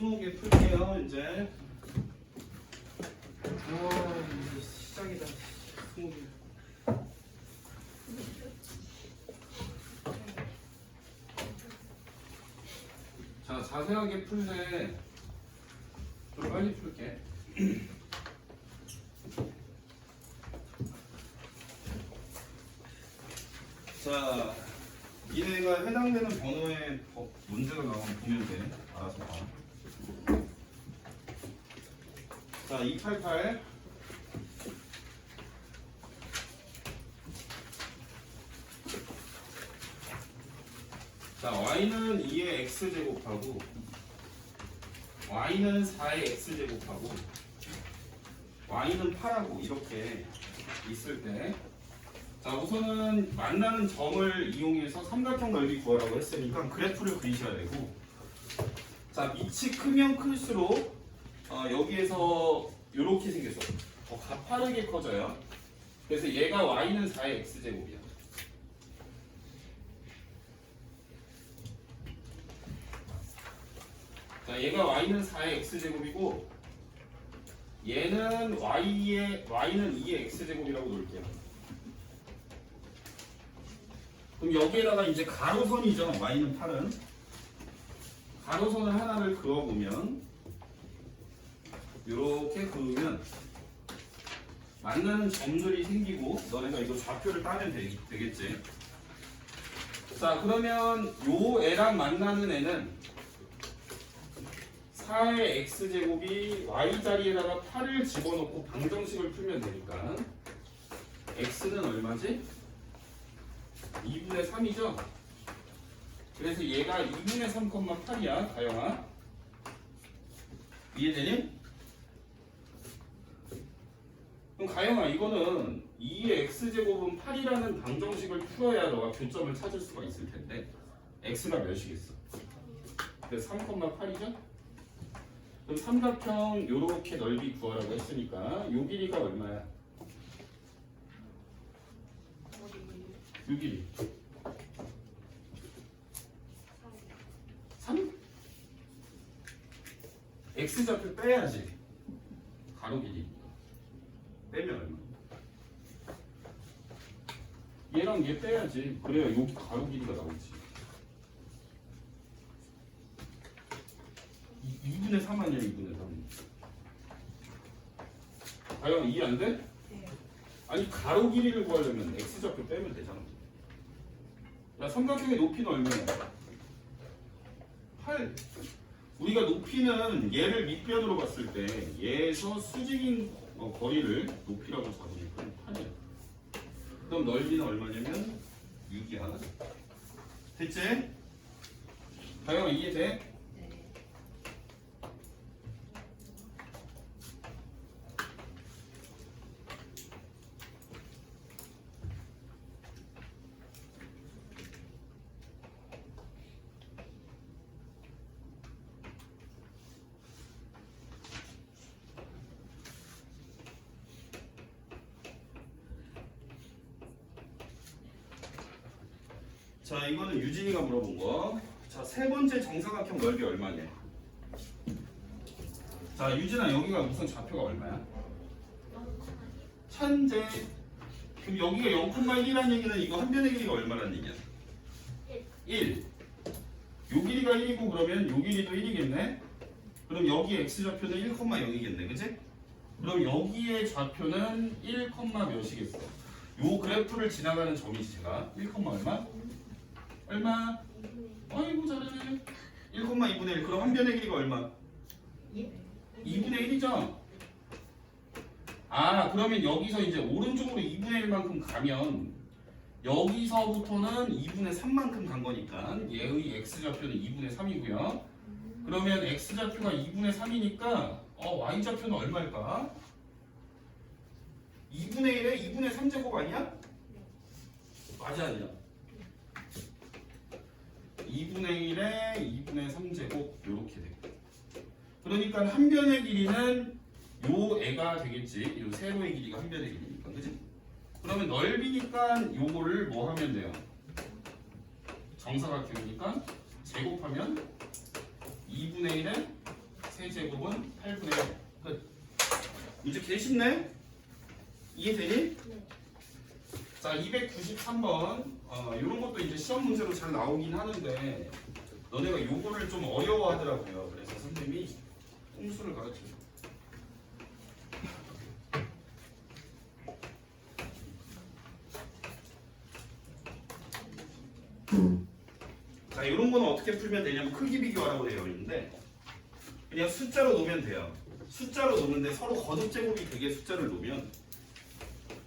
20개 풀게요. 이제 이제 시작이다. 20개. 자, 자세하게 풀래. 좀 빨리 풀게. 자, 얘네가 해당되는 번호의 문제가 나오면 보면 돼. 알아서 봐. 자, 288. 자, y는 2의 x제곱하고 y는 4의 x제곱하고 y는 8하고 이렇게 있을 때, 자, 우선은 만나는 점을 이용해서 삼각형 넓이 구하라고 했으니까 그래프를 그리셔야 되고, 자, 밑이 크면 클수록 여기에서 이렇게 생겼어. 더 가파르게 커져요. 그래서 얘가 y는 4의 x제곱이야. 자, 얘가 y는 4의 x제곱이고 얘는 y는 2의 x제곱이라고 놓을게요. 그럼 여기에다가 이제 가로선이죠. y는 8은 가로선을 하나를 그어보면 이렇게 그으면 만나는 점들이 생기고 너네가 이거 좌표를 따면 되겠지. 자, 그러면 요 애랑 만나는 애는 4의 x제곱이 y 자리에다가 8을 집어넣고 방정식을 풀면 되니까 x는 얼마지? 2분의 3이죠? 그래서 얘가 2분의 3,8이야, 가영아. 이해되니? 그럼 가영아, 이거는 2의 x제곱은 8이라는 방정식을 풀어야 너가 교점을 찾을 수가 있을 텐데 x가 몇이겠어? 그래서 3,8이죠? 그럼 삼각형 요렇게 넓이 구하라고 했으니까 요 길이가 얼마야? 요 길이 3? x좌표 빼야지. 가로 길이 빼면 얼마? 얘랑 얘 빼야지. 그래야 여기 가로 길이가 나오지. 2분의 3 아니야, 2분의 3. 과연 이해 안 돼? 네. 아니, 가로 길이를 구하려면 x좌표 빼면 되잖아. 야, 삼각형의 높이는 얼마야? 8. 우리가 높이는 얘를 밑변으로 봤을 때 얘에서 수직인 거리를 높이라고 잡으니까 8이야. 그럼 넓이는 얼마냐면 6이야. 됐지? 과연 이해돼? 자, 이거는 유진이가 물어본 거. 자, 세 번째 정사각형 넓이 얼마냐? 자, 유진아, 여기가 우선 좌표가 얼마야? 1000제. 그럼 여기가 0,1이라는 얘기는 이거 한 변의 길이가 얼마라는 얘기야? 1. 요 길이가 1이고 그러면 요 길이도 1이겠네? 그럼 여기 x좌표는 1,0이겠네, 그치? 그럼 여기의 좌표는 1, 몇이겠어? 요 그래프를 지나가는 점이지, 제가. 1, 얼마? 얼마? 아이고, 잘하네. 1,2분의 1. 그럼 한 변의 길이가 얼마? 2분의 1이죠? 아, 그러면 여기서 이제 오른쪽으로 2분의 1만큼 가면 여기서부터는 2분의 3만큼 간 거니까 얘의 x좌표는 2분의 3이고요. 그러면 x좌표가 2분의 3이니까 y좌표는 얼마일까? 2분의 1에 2분의 3제곱 아니야? 맞아, 아니야? 2분의 1에 2분의 3제곱 이렇게 돼. 그러니까 한 변의 길이는 요 애가 되겠지. 요 세로의 길이가 한 변의 길이니까, 그지? 그러면 넓이니까 요거를 뭐 하면 돼요? 정사각형이니까 제곱하면 2분의 1의 세제곱은 8분의 1. 끝. 이제 개 쉽네? 이해되니? 네. 자, 293번. 이런 것도 이제 시험 문제로 잘 나오긴 하는데 너네가 요거를 좀 어려워하더라고요. 그래서 선생님이 꼼수를 가르쳐요. 자, 이런 거는 어떻게 풀면 되냐면 크기 비교하라고 되어 있는데 그냥 숫자로 놓으면 돼요. 숫자로 놓는데 서로 거듭 제곱이 되게 숫자를 놓으면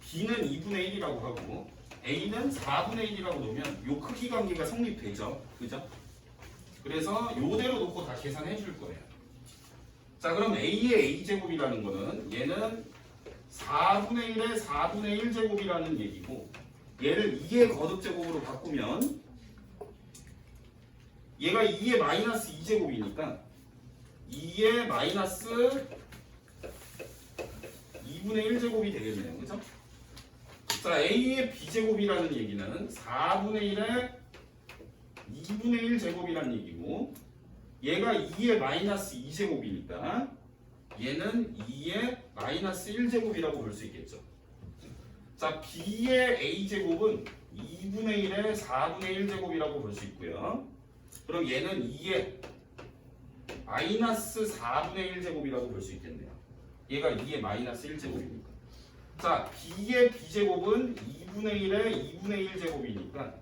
B는 2분의 1이라고 하고 A는 4분의 1이라고 놓으면 요 크기 관계가 성립되죠. 그죠? 그래서 요대로 놓고 다 계산해 줄 거예요. 자, 그럼 A의 A제곱이라는 거는 얘는 4분의 1의 4분의 1제곱이라는 얘기고 얘를 2의 거듭제곱으로 바꾸면 얘가 2의 마이너스 2제곱이니까 2의 마이너스 2분의 1제곱이 되겠네요. 그죠? 자, A의 B제곱이라는 얘기는 4분의 1의 2분의 1제곱이라는 얘기고 얘가 2의 마이너스 2제곱이니까 얘는 2의 마이너스 1제곱이라고 볼 수 있겠죠. 자, B의 A제곱은 2분의 1의 4분의 1제곱이라고 볼 수 있고요. 그럼 얘는 2의 마이너스 4분의 1제곱이라고 볼 수 있겠네요. 얘가 2의 마이너스 1제곱이니까. 자, B의 B제곱은 2분의 1의 2분의 1제곱이니까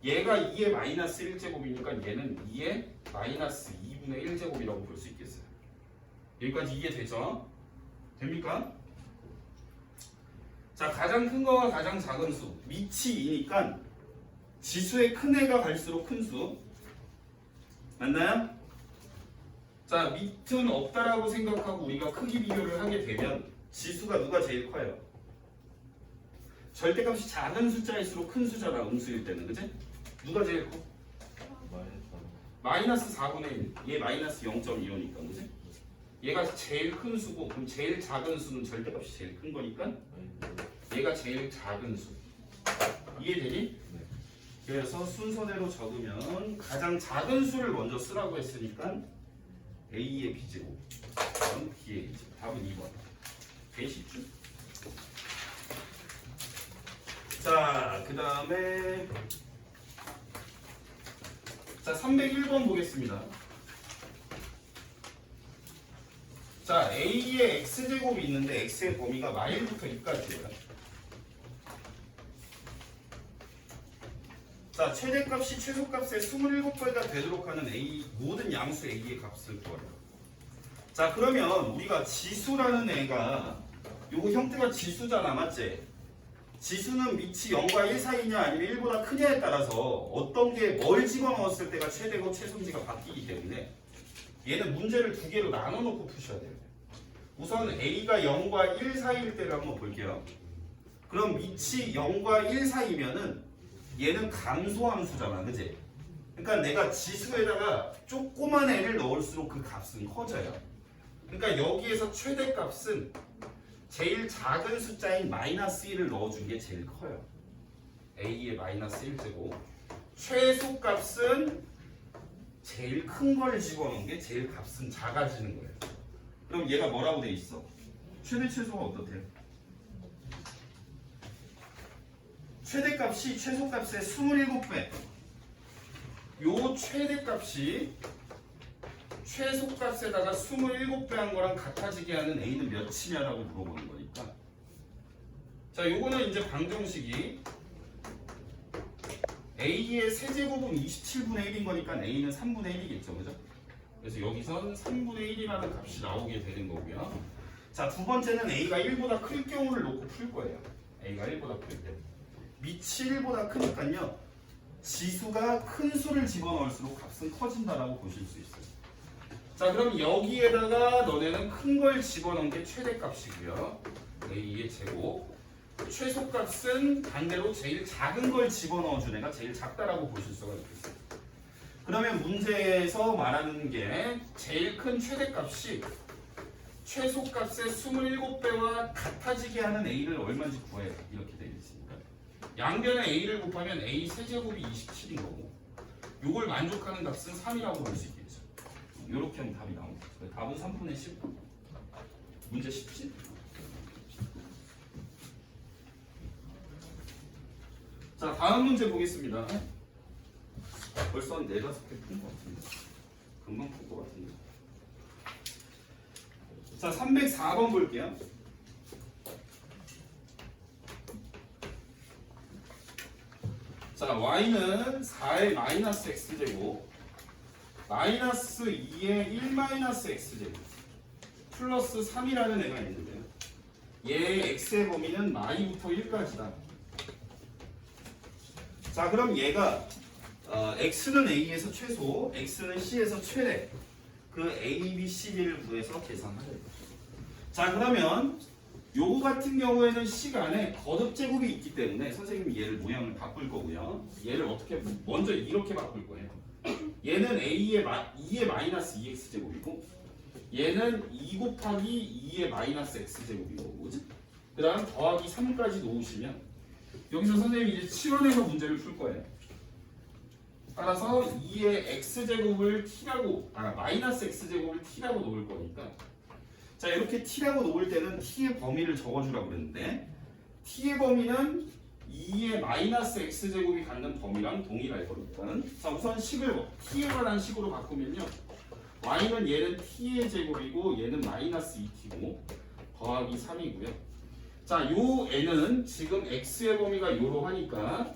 얘가 2의 마이너스 1제곱이니까 얘는 2의 마이너스 2분의 1제곱이라고 볼 수 있겠어요. 여기까지 이해되죠? 됩니까? 자, 가장 큰 거와 가장 작은 수 밑이 2니까 지수의 큰 애가 갈수록 큰 수 맞나요? 자, 밑은 없다라고 생각하고 우리가 크기 비교를 하게 되면 지수가 누가 제일 커요? 절대값이 작은 숫자일수록 큰 숫자라 음수일 때는 그치? 누가 제일 커? 마이너스 4분의 1. 얘 마이너스 0.25니까 그치? 얘가 제일 큰 수고 그럼 제일 작은 수는 절대값이 제일 큰 거니까 얘가 제일 작은 수. 이해되니? 네. 그래서 순서대로 적으면 가장 작은 수를 먼저 쓰라고 했으니까 A의 B제곱 다음 B의 A제곱 답은 2번. 되게 쉽죠? 자, 그 다음에 자 301번 보겠습니다. 자, A의 X제곱이 있는데 X의 범위가 마일부터 2까지예요. 자, 최대값이 최소값의 27배가 되도록 하는 A 모든 양수 A의 값을 구하래요. 자, 그러면 우리가 지수라는 애가 요거 형태가 지수잖아, 맞지? 지수는 밑이 0과 1 사이냐 아니면 1보다 크냐에 따라서 어떤 게 뭘 집어넣었을 때가 최대고 최소인지가 바뀌기 때문에 얘는 문제를 두 개로 나눠 놓고 푸셔야 돼요. 우선 A가 0과 1 사이일 때를 한번 볼게요. 그럼 밑이 0과 1 사이면은 얘는 감소함수잖아, 그치? 그러니까 내가 지수에다가 조그만 애를 넣을수록 그 값은 커져요. 그러니까 여기에서 최대값은 제일 작은 숫자인 마이너스 1을 넣어준 게 제일 커요. A의 마이너스 1제곱. 최소값은 제일 큰 걸 집어넣은 게 제일 값은 작아지는 거예요. 그럼 얘가 뭐라고 돼 있어? 최대 최소가 어떻대요? 최대값이 최소값의 27배. 요 최대값이 최소값에다가 27배 한 거랑 같아지게 하는 A는 몇이냐라고 물어보는 거니까. 자, 요거는 이제 방정식이 A의 세제곱은 27분의 1인 거니까 A는 3분의 1이겠죠, 그죠? 그래서 여기선 3분의 1이라는 값이 나오게 되는 거고요. 자, 두 번째는 A가 1보다 클 경우를 놓고 풀 거예요. A가 1보다 클 때. 밑이 1보다 크니까요. 지수가 큰 수를 집어넣을수록 값은 커진다라고 보실 수 있어요. 자, 그럼 여기에다가 너네는 큰 걸 집어넣은 게 최대값이고요. A의 제곱. 최소값은 반대로 제일 작은 걸 집어넣어준 애가 제일 작다라고 보실 수가 있겠어요. 그러면 문제에서 말하는 게 제일 큰 최대값이 최소값의 27배와 같아지게 하는 A를 얼마인지 구해요. 이렇게 되어 있습니다. 양변에 A를 곱하면 A 세제곱이 27인 거고 요걸 만족하는 값은 3이라고 볼 수 있겠죠. 이렇게 하면 답이 나옵니다. 답은 3분의 10. 문제 쉽지? 자, 다음 문제 보겠습니다. 벌써 한 4, 5개 푼 것 같은데. 금방 풀 것 같은데. 자, 304번 볼게요. 자, y는 4의 마이너스 x제곱 마이너스 2의 1 마이너스 x제곱 플러스 3이라는 애가 있는데요. 얘의 x의 범위는 마이부터 1까지다. 자, 그럼 얘가 x는 a에서 최소, x는 c에서 최대 그 a, b, c, d를 구해서 계산하래요. 자, 그러면 요거 같은 경우에는 시간에 거듭 제곱이 있기 때문에 선생님이 얘를 모양을 바꿀 거고요. 얘를 어떻게 먼저 이렇게 바꿀 거예요. 얘는 a의 2의 마이너스 2x 제곱이고 얘는 2 곱하기 2의 마이너스 x 제곱이고 그지? 그 다음 더하기 3까지 놓으시면 여기서 선생님이 이제 치환해서 문제를 풀 거예요. 따라서 2의 x제곱을 t라고 마이너스 x제곱을 t라고 놓을 거니까 자, 이렇게 t라고 놓을 때는 t의 범위를 적어주라고 그랬는데 t의 범위는 2의 마이너스 x제곱이 갖는 범위랑 동일할 거니까 자, 우선 식을 t에 관한 식으로 바꾸면요 y는 얘는 t의 제곱이고 얘는 마이너스 2t고 더하기 3이고요 자, 요 n은 지금 x의 범위가 요로 하니까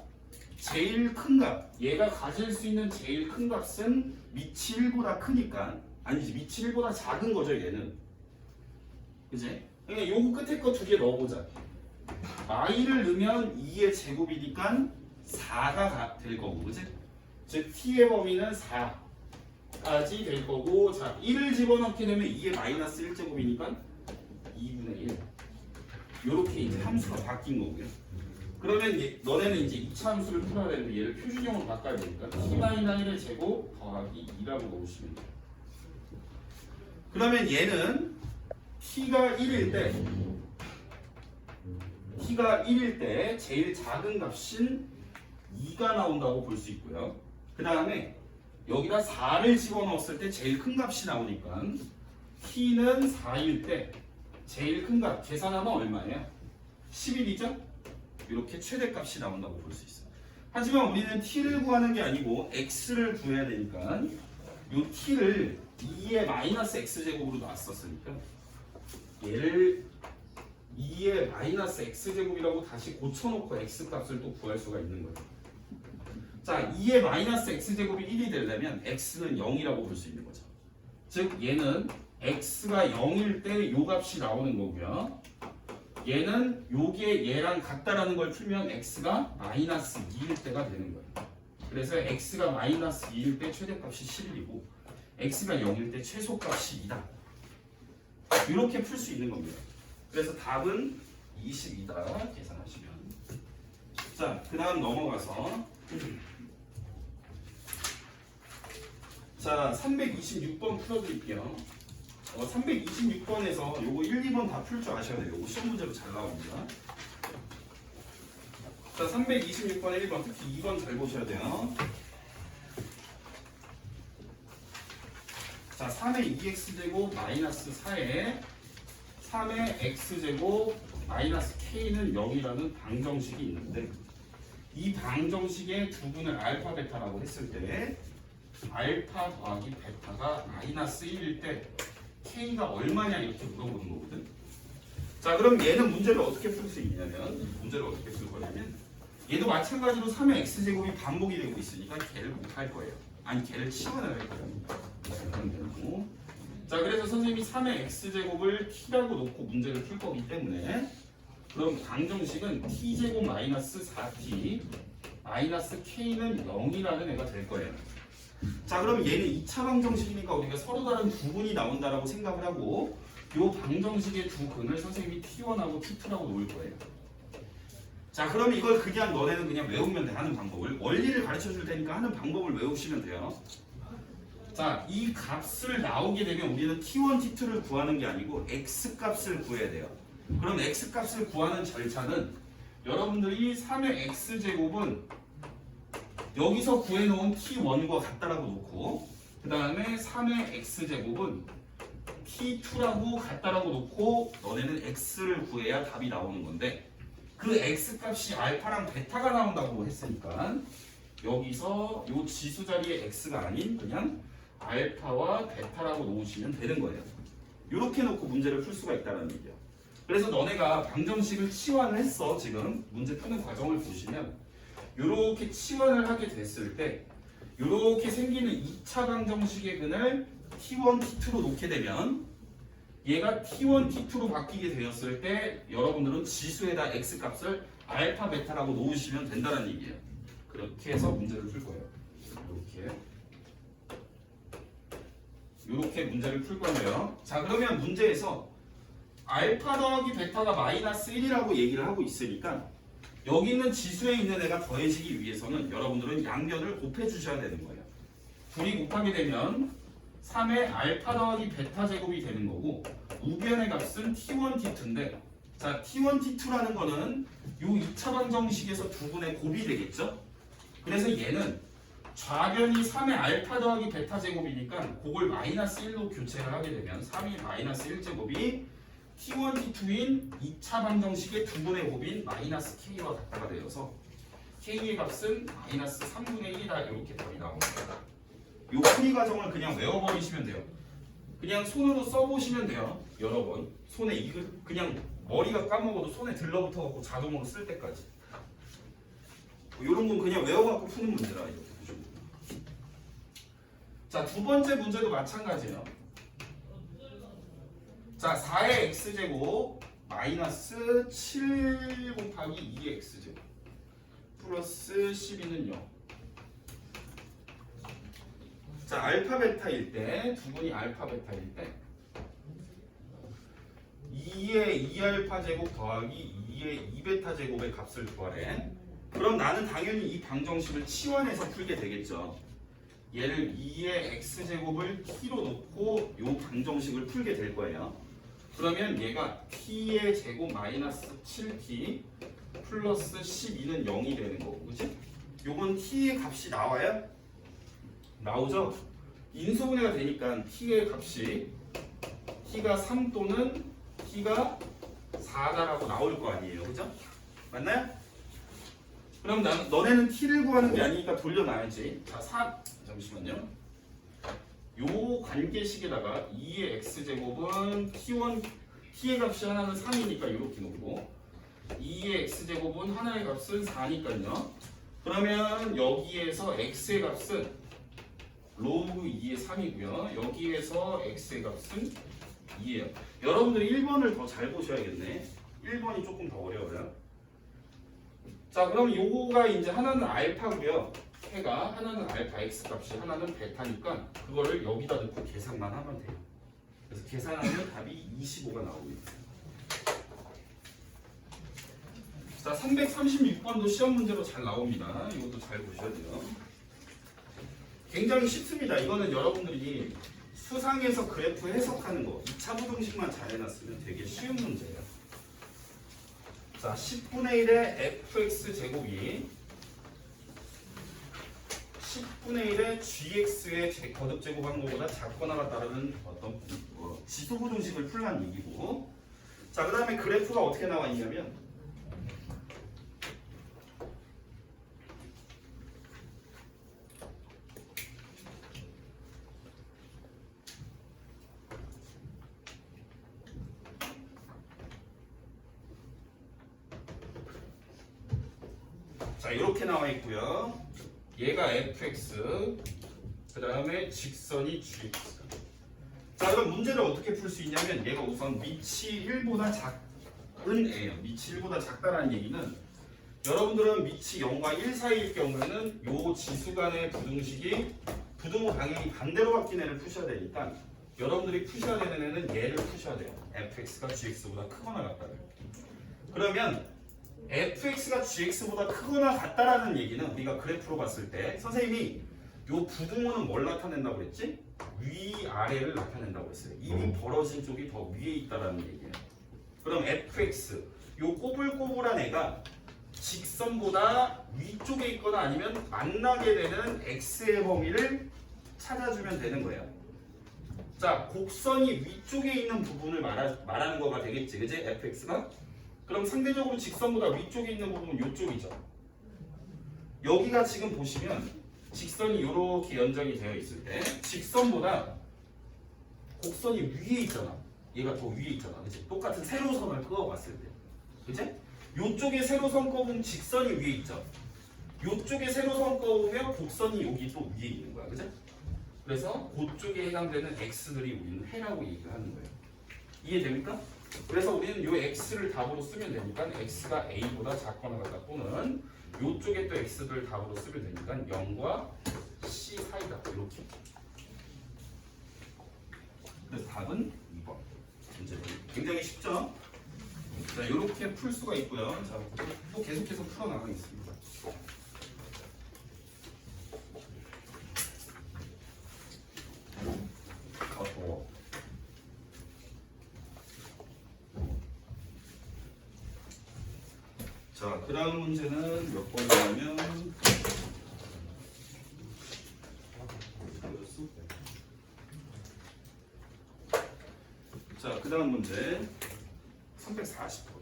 제일 큰 값, 얘가 가질 수 있는 제일 큰 값은 밑이 1보다 크니까 아니지, 밑이 1보다 작은 거죠 얘는. 그지? 그러니까 요거 끝에 거 두 개 넣어보자. y를 넣으면 2의 제곱이니까 4가 될 거고, 그지? 즉 t의 범위는 4까지 될 거고, 자 1을 집어넣게 되면 2의 마이너스 1제곱이니까 2분의 1. 요렇게 이제 함수가 바뀐 거고요. 그러면 너네는 이제 2차 함수를 풀어야 되는데 얘를 표준형으로 바꿔야 되니까 t-1의 제곱 더하기 2라고 놓으시면 돼요. 그러면 얘는 t가 1일 때 제일 작은 값인 2가 나온다고 볼 수 있고요. 그 다음에 여기다 4를 집어넣었을 때 제일 큰 값이 나오니까 t는 4일 때 제일 큰 값 계산하면 얼마예요? 11이죠? 이렇게 최대값이 나온다고 볼 수 있어요. 하지만 우리는 t를 구하는 게 아니고 x를 구해야 되니까 이 t를 2의 마이너스 x제곱으로 놨었으니까 얘를 2의 마이너스 x제곱이라고 다시 고쳐놓고 x값을 또 구할 수가 있는 거예요. 자, 2의 마이너스 x제곱이 1이 되려면 x는 0이라고 볼 수 있는 거죠. 즉 얘는 x가 0일 때 요 값이 나오는 거고요. 얘는 요게 얘랑 같다라는 걸 풀면 x가 마이너스 2일 때가 되는 거예요. 그래서 x가 마이너스 2일 때 최대값이 11이고 x가 0일 때 최소값이 2다. 이렇게 풀 수 있는 겁니다. 그래서 답은 22다 계산하시면. 자, 그 다음 넘어가서 자 326번 풀어드릴게요. 326번에서 요거 1, 2번 다 풀 줄 아셔야 돼요. 요거 시험 문제로 잘 나옵니다. 자, 326번에 1번 특히 2번 잘 보셔야 돼요. 자, 3의 2x제곱 마이너스 4의 3의 x제곱 마이너스 k는 0이라는 방정식이 있는데 이 방정식의 두분을 알파 베타라고 했을 때 알파 더하기 베타가 마이너스 1일 때 k가 얼마냐 이렇게 물어보는 거거든. 자, 그럼 얘는 문제를 어떻게 풀 수 있냐면 문제를 어떻게 풀 거냐면 얘도 마찬가지로 3의 x제곱이 반복이 되고 있으니까 걔를 곱할 거예요. 아니 걔를 치환을 할 거예요. 자, 그래서 선생님이 3의 x제곱을 t라고 놓고 문제를 풀 거기 때문에 그럼 방정식은 t제곱 마이너스 4t 마이너스 k는 0이라는 애가 될 거예요. 자, 그럼 얘는 2차 방정식이니까 우리가 서로 다른 두 근이 나온다라고 생각을 하고 이 방정식의 두 근을 선생님이 t1하고 t2라고 놓을 거예요. 자, 그럼 이걸 그냥 너네는 그냥 외우면 돼. 하는 방법을 원리를 가르쳐 줄 테니까 하는 방법을 외우시면 돼요. 자, 이 값을 나오게 되면 우리는 t1, t2를 구하는 게 아니고 x값을 구해야 돼요. 그럼 x값을 구하는 절차는 여러분들이 3의 x제곱은 여기서 구해놓은 t1과 같다라고 놓고 그 다음에 3의 x제곱은 t2라고 같다라고 놓고 너네는 x를 구해야 답이 나오는 건데 그 x 값이 알파랑 베타가 나온다고 했으니까 여기서 요 지수 자리에 x가 아닌 그냥 알파와 베타라고 놓으시면 되는 거예요. 이렇게 놓고 문제를 풀 수가 있다는 얘기야. 그래서 너네가 방정식을 치환을 했어. 지금 문제 푸는 과정을 보시면 이렇게 치환을 하게 됐을 때 이렇게 생기는 2차 방정식의 근을 t1, t2로 놓게 되면 얘가 t1, t2로 바뀌게 되었을 때 여러분들은 지수에다 x 값을 알파, 베타라고 놓으시면 된다는 얘기예요. 그렇게 해서 문제를 풀 거예요. 이렇게 문제를 풀 건데요. 자, 그러면 문제에서 알파 더하기 베타가 마이너스 1이라고 얘기를 하고 있으니까 여기 있는 지수에 있는 애가 더해지기 위해서는 여러분들은 양변을 곱해 주셔야 되는 거예요. 둘이 곱하게 되면 3의 알파 더하기 베타 제곱이 되는 거고 우변의 값은 t1, t2인데 자, t1, t2라는 거는 요 2차 방정식에서 두 분의 곱이 되겠죠? 그래서 얘는 좌변이 3의 알파 더하기 베타 제곱이니까 그걸 마이너스 1로 교체를 하게 되면 3이 마이너스 1제곱이 t1, t2인 2차 방정식의 두 분의 곱인 마이너스 k와 같다가 되어서 k의 값은 마이너스 3분의 1이다 이렇게 답이 나옵니다. 이 풀이 과정을 그냥 외워버리시면 돼요. 그냥 손으로 써보시면 돼요. 여러 번 손에 이걸 그냥 머리가 까먹어도 손에 들러붙어갖고 자동으로 쓸 때까지 이런 건 그냥 외워갖고 푸는 문제라 이렇게 보시면 돼요. 자, 두 번째 문제도 마찬가지예요. 자, 4의 x제곱 마이너스 7 곱하기 2의 x제곱 플러스 12는 0. 자, 알파 베타일 때 두 분이 알파 베타일 때 2의 2알파 제곱 더하기 2의 2베타 제곱의 값을 구하래. 그럼 나는 당연히 이 방정식을 치환해서 풀게 되겠죠. 얘를 2의 x제곱을 t로 놓고 이 방정식을 풀게 될 거예요. 그러면 얘가 t의 제곱 마이너스 7t 플러스 12는 0이 되는 거고, 그치? 요건 t의 값이 나와요? 나오죠? 인수분해가 되니까 t의 값이 t가 3 또는 t가 4다라고 나올 거 아니에요, 그죠? 맞나요? 그럼 너네는 t를 구하는 게 아니니까 돌려놔야지. 자, 잠시만요. 요 관계식에다가 2의 x제곱은 t1, t의 값이 하나는 3이니까 이렇게 놓고 2의 x제곱은 하나의 값은 4니까요. 그러면 여기에서 x의 값은 로그 2의 3이고요. 여기에서 x의 값은 2예요. 여러분들이 1번을 더 잘 보셔야겠네. 1번이 조금 더 어려워요. 자, 그럼 요거가 이제 하나는 알파고요. 해가 하나는 알파 x 값이 하나는 베타니까 그거를 여기다 넣고 계산만 하면 돼요. 그래서 계산하면 답이 25가 나옵니다. 자, 336번도 시험 문제로 잘 나옵니다. 이것도 잘 보셔야 돼요. 굉장히 쉽습니다. 이거는 여러분들이 수상에서 그래프 해석하는 거 2차 부등식만 잘 해놨으면 되게 쉬운 문제예요. 자, 10분의 1의 fx 제곱이 10분의 1의 gx의 거듭 제곱한 것보다 작거나 같다는 어떤 지수 부등식을 풀란 얘기고, 자, 그 다음에 그래프가 어떻게 나와 있냐면 자, 이렇게 나와 있고요. 얘가 fx, 그 다음에 직선이 gx. 자, 그럼 문제를 어떻게 풀 수 있냐면 얘가 우선 밑이 1보다 작은 애예요. 밑이 1보다 작다라는 얘기는 여러분들은 밑이 0과 1 사이일 경우에는 요 지수 간의 부등식이 부등호 방향이 반대로 바뀐 애를 푸셔야 되니까 여러분들이 푸셔야 되는 애는 얘를 푸셔야 돼요. fx가 gx보다 크거나 같다를. 그러면 fx가 gx보다 크거나 같다라는 얘기는 우리가 그래프로 봤을 때 선생님이 요 부등호는 뭘 나타낸다고 그랬지? 위아래를 나타낸다고 했어요. 입이 벌어진 쪽이 더 위에 있다라는 얘기예요. 그럼 fx 요 꼬불꼬불한 애가 직선보다 위쪽에 있거나 아니면 만나게 되는 x의 범위를 찾아주면 되는 거예요. 자, 곡선이 위쪽에 있는 부분을 말하는 거가 되겠지, 그지? fx가? 그럼 상대적으로 직선보다 위쪽에 있는 부분은 이쪽이죠. 여기가 지금 보시면 직선이 이렇게 연장이 되어 있을 때 직선보다 곡선이 위에 있잖아. 얘가 더 위에 있잖아, 그치? 똑같은 세로선을 그어봤을 때, 그치? 요쪽에 세로선 그어보면 직선이 위에 있죠. 요쪽에 세로선 그어보면 곡선이 여기 또 위에 있는 거야, 그치? 그래서 그쪽에 해당되는 x들이 우리는 해라고 얘기를 하는 거예요. 이해됩니까? 그래서 우리는 요 x를 답으로 쓰면 되니까 x가 a보다 작거나 같다, 또는 요쪽에 또 x들을 답으로 쓰면 되니까 0과 c 사이다, 이렇게. 그래서 답은 2번. 문제 굉장히 쉽죠? 자, 이렇게 풀 수가 있고요. 자, 또 계속해서 풀어나가겠습니다. 더워. 자, 그 다음 문제는 몇 번이냐면 자, 그 다음 문제 340번.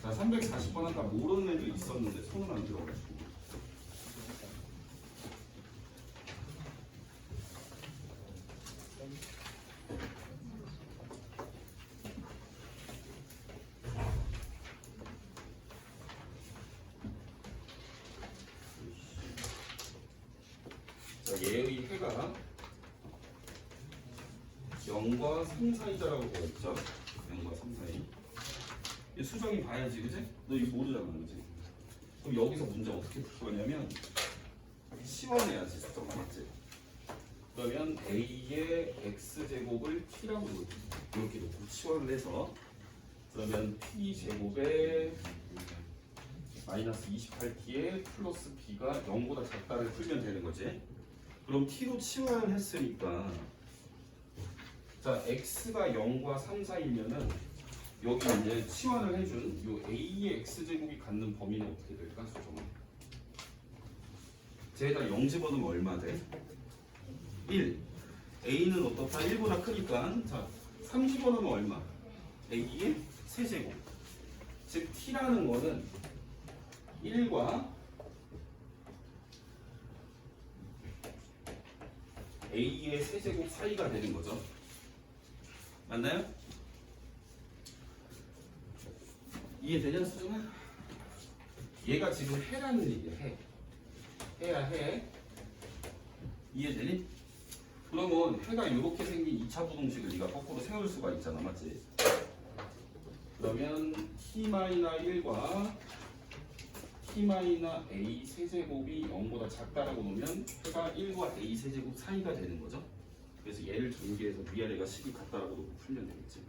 자, 340번 아까 모르는 애도 있었는데 손을 안 들어가지고. 자, 얘의 해가 0과 3 사이다라고 되어 있죠. 0과 3 사이. 이 수정이 봐야지, 그지? 너 이거 모르잖아, 그지? 그럼 여기서 문제 어떻게 풀 거냐면 시원해야지, 수정 맞지? 그러면 a의 x제곱을 t라고 이렇게 놓고 치환을 해서, 그러면 t제곱에 마이너스 28t에 플러스 b가 0보다 작다를 풀면 되는 거지. 그럼 t로 치환을 했으니까, 자, x가 0과 3 사이면은 여기 이제 치환을 해준 요 a의 x제곱이 갖는 범위는 어떻게 될까? 수정은 쟤에다 0 집어넣으면 얼마 돼? 1. a는 어떻다? 1보다 크니까, 자, 3 집어넣으면 얼마? a의 세제곱. 즉 t라는 거는 1과 a의 세제곱 사이가 되는 거죠. 맞나요? 이해되냐, 수정아? 얘가 지금 해라는 얘기야, 해. 해야 해. 이해되니? 그러면 해가 이렇게 생긴 2차 부동식을 네가 거꾸로 세울 수가 있잖아, 맞지? 그러면 t-1과 t-a 세제곱이 0보다 작다라고 놓으면 해가 1과 a 세제곱 사이가 되는 거죠. 그래서 얘를 전개해서 위아래가 식이 같다라고 놓고 풀면 되겠지.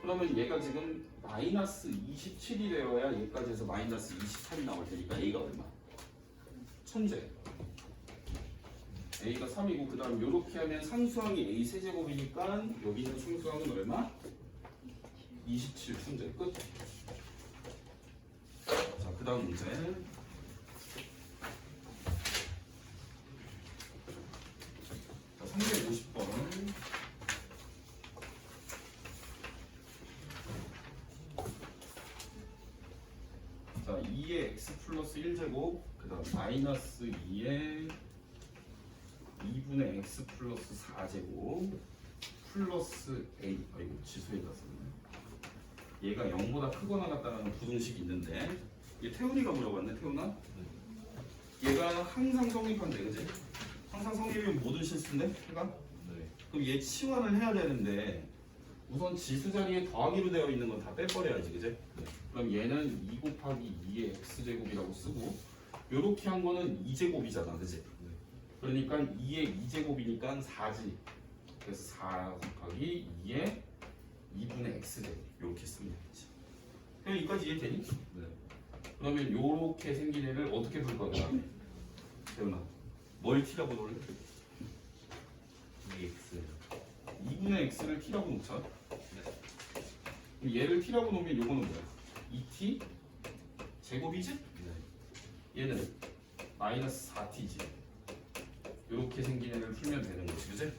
그러면 얘가 지금 마이너스 27이 되어야 얘까지 해서 마이너스 23이 나올 테니까 a가 얼마? 천재. a가 3이고, 그 다음 요렇게 하면 상수항이 a 세제곱이니까 여기 있는 상수항은 얼마? 27 천재. 끝. 자, 그 다음 문제. 자, 350번. 자, 2의 x 플러스 1제곱, 그 다음 마이너스 2의 2분의 x 플러스 4제곱 플러스 a. 아이고, 지수에다 썼네. 얘가 0보다 크거나 같다는 부등식이 있는데, 얘 태훈이가 물어봤네. 태훈아? 얘가 항상 성립한대, 그지? 항상 성립이면 모든 실수인데, 해가? 네. 그럼 얘 치환을 해야 되는데, 우선 지수 자리에 더하기로 되어 있는 건 다 빼버려야지, 그지? 네. 그럼 얘는 2 곱하기 2의 x제곱이라고 쓰고, 요렇게 한 거는 2제곱이잖아, 그지? 네. 그러니까 2의 2제곱이니까 4지. 그래서 4 곱하기 2의 2분의 x제곱. 요렇게 쓰면 되지. 그럼 여기까지 이해되니? 네. 그러면 요렇게 생긴 애를 어떻게 풀 거냐? 태훈아, 뭘 t라고 놓을래? 2x. 2분의 x를 t라고 놓자. 네. 그럼 얘를 t라고 놓으면 요거는 뭐야? 2t 제곱이지? 얘는 마이너스 4t지. 이렇게 생긴 애를 풀면 되는 거지, 그지?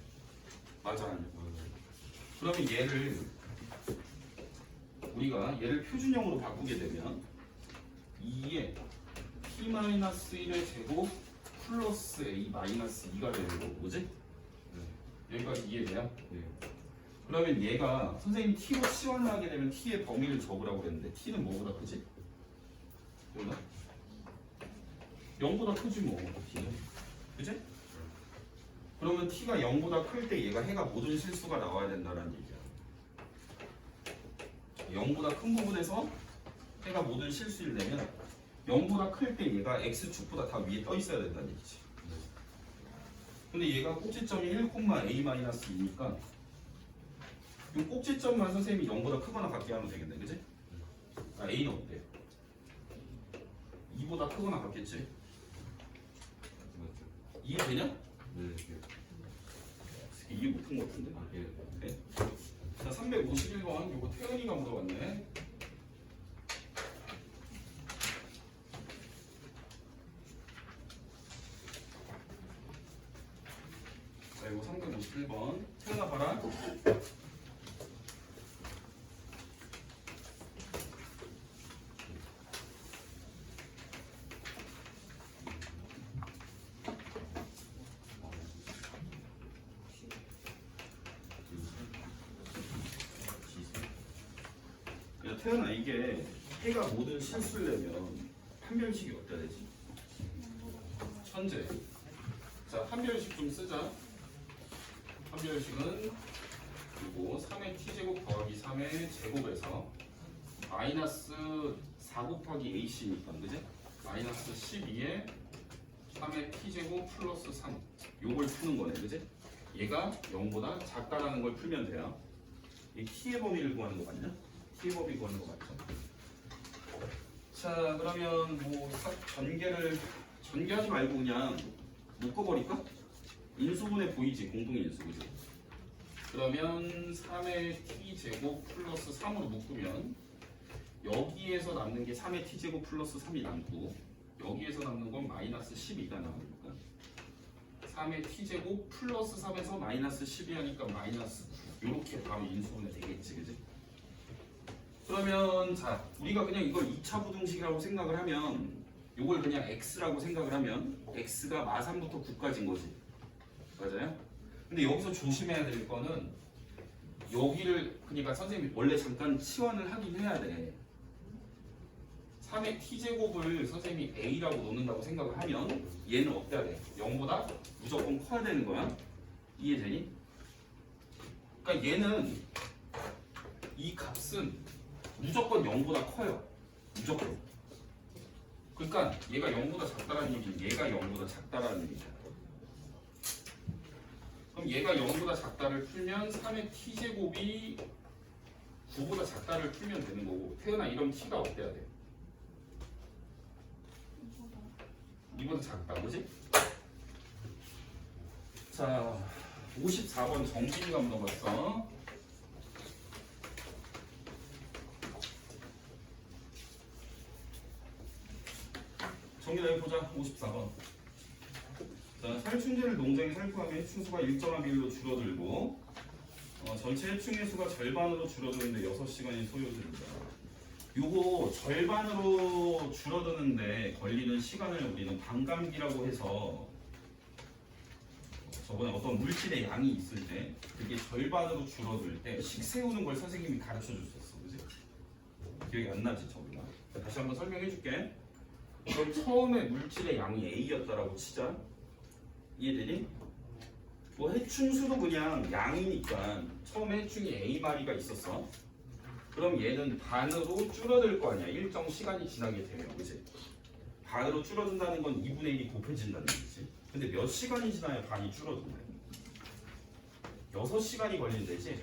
맞아. 그러면 얘를 우리가 얘를 표준형으로 바꾸게 되면 2에 t-1의 제곱 플러스 a-2가 되는 거고, 그지? 여기까지 이해돼요? 그러면 얘가 선생님 t로 치환을 하게 되면 t의 범위를 적으라고 그랬는데 t는 뭐보다 크지? 몰라? 0보다 크지 뭐 t는. 그지? 그러면 t가 0보다 클 때 얘가 해가 모든 실수가 나와야 된다는 얘기야. 0보다 큰 부분에서 해가 모든 실수이려면 0보다 클 때 얘가 x축보다 다 위에 떠 있어야 된다는 얘기지. 근데 얘가 꼭지점이 1,a-2니까 이 꼭지점만 선생님이 0보다 크거나 같게 하면 되겠네, 그지? 아, a는 어때? 2보다 크거나 같겠지? 이해되냐? 네. 이해 못한 것 같은데? 네. 자, 351번 이거 태연이가 물어봤네. 자, 이거 351번 태연아 봐라. 야, 태연아, 이게 해가 모든 실수를 내면 판별식이 어때야 되지? 천재. 자, 판별식 좀 쓰자. 판별식은 그리고 3의 t제곱 더하기 3의 제곱에서 마이너스 4 곱하기 ac니까, 그지? 마이너스 12에 3의 t제곱 플러스 3 요걸 푸는 거네, 그지? 얘가 0보다 작다라는 걸 풀면 돼요. 이 t의 범위를 구하는 거 맞냐? t의 범위 구하는 거 맞죠? 자, 그러면 뭐 전개하지 말고 그냥 묶어버릴까? 인수분해 보이지? 공동인수, 그지? 그러면 3의 t제곱 플러스 3으로 묶으면 여기에서 남는 게 3의 t제곱 플러스 3이 남고 여기에서 남는 건 마이너스 12가 나오니까 3의 t제곱 플러스 3에서 마이너스 12 하니까 마이너스 9 이렇게 바로 인수분해 되겠지, 그지? 그러면 자, 우리가 그냥 이걸 2차 부등식이라고 생각을 하면 이걸 그냥 x라고 생각을 하면 x가 마3부터 9까지인 거지. 맞아요? 근데 여기서 조심해야 될 거는 여기를 그러니까 선생님이 원래 잠깐 치환을 하긴 해야 돼. 3의 t제곱을 선생님이 a라고 놓는다고 생각을 하면 얘는 어때야 돼? 0보다 무조건 커야 되는 거야. 이해되니? 그러니까 얘는 이 값은 무조건 0보다 커요. 무조건. 그러니까 얘가 0보다 작다라는 얘기는 얘가 0보다 작다라는 얘기야. 그럼 얘가 0보다 작다를 풀면 3의 t제곱이 9보다 작다를 풀면 되는 거고 태연아 이런 t가 어때야 돼? 이보다 작다, 그지? 자, 54번 정진이가 물어봤어. 정리해 보자. 54번. 자, 살충제를 농장에 살포하면 해충수가 일정한 비율로 줄어들고 전체 해충의 수가 절반으로 줄어드는데 6시간이 소요된다. 요거 절반으로 줄어드는데 걸리는 시간을 우리는 반감기라고 해서 저번에 어떤 물질의 양이 있을 때 그게 절반으로 줄어들 때 식세우는 걸 선생님이 가르쳐 줬었어. 그지? 기억이 안 나지, 저번에? 다시 한번 설명해 줄게. 그럼 처음에 물질의 양이 A였다라고 치자. 이해되니? 뭐 해충수도 그냥 양이니까 처음에 해충이 A마리가 있었어. 그럼 얘는 반으로 줄어들 거 아니야. 일정 시간이 지나게 되면, 그치? 반으로 줄어든다는 건 2분의 1이 곱해진다는 얘기지. 근데 몇 시간이 지나야 반이 줄어든대? 6시간이 걸린대지?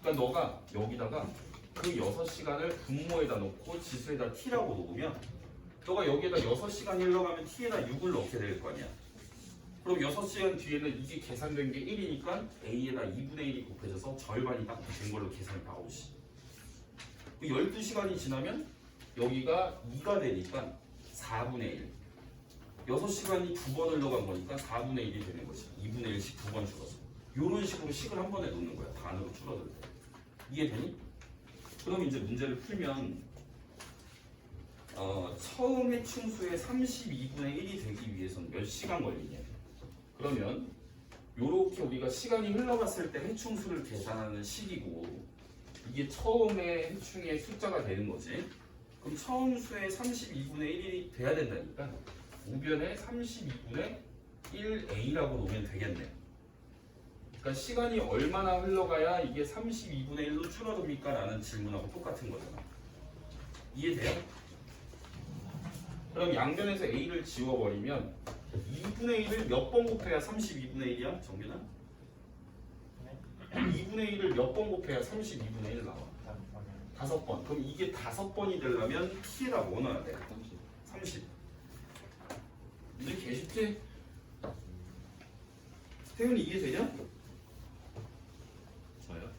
그러니까 너가 여기다가 그 6시간을 분모에다 놓고 지수에다 t라고 놓으면 너가 여기에다 6시간 흘러가면 t에다 6을 넣게 될 거 아니야. 그럼 6시간 뒤에는 이게 계산된 게 1이니까 a에다 2분의 1이 곱해져서 절반이 딱 된 걸로 계산이 나오지. 12시간이 지나면 여기가 2가 되니까 4분의 1. 6시간이 두 번 흘러간 거니까 4분의 1이 되는 거지. 2분의 1씩 두 번 줄어서. 이런 식으로 식을 한 번에 놓는 거야. 반으로 줄어들 때. 이해되니? 그럼 이제 문제를 풀면 처음 해충수의 32분의 1이 되기 위해서는 몇 시간 걸리냐? 그러면 요렇게 우리가 시간이 흘러갔을 때 해충수를 계산하는 식이고 이게 처음에 해충의 숫자가 되는 거지. 그럼 처음 수의 32분의 1이 돼야 된다니까 우변에 32분의 1a라고 놓으면 되겠네. 그러니까 시간이 얼마나 흘러가야 이게 32분의 1로 줄어듭니까? 라는 질문하고 똑같은 거잖아. 이해돼요? 그럼 양변에서 a를 지워버리면 2분의 1을 몇 번 곱해야 32분의 1이야? 정민아? 2분의 1을 몇 번 곱해야 32분의 1 나와? 5번. 그럼 이게 5번이 되려면 t에다 뭐 넣어야 돼? 30. 이제 개쉽지? 태훈이 이해되냐? 저요?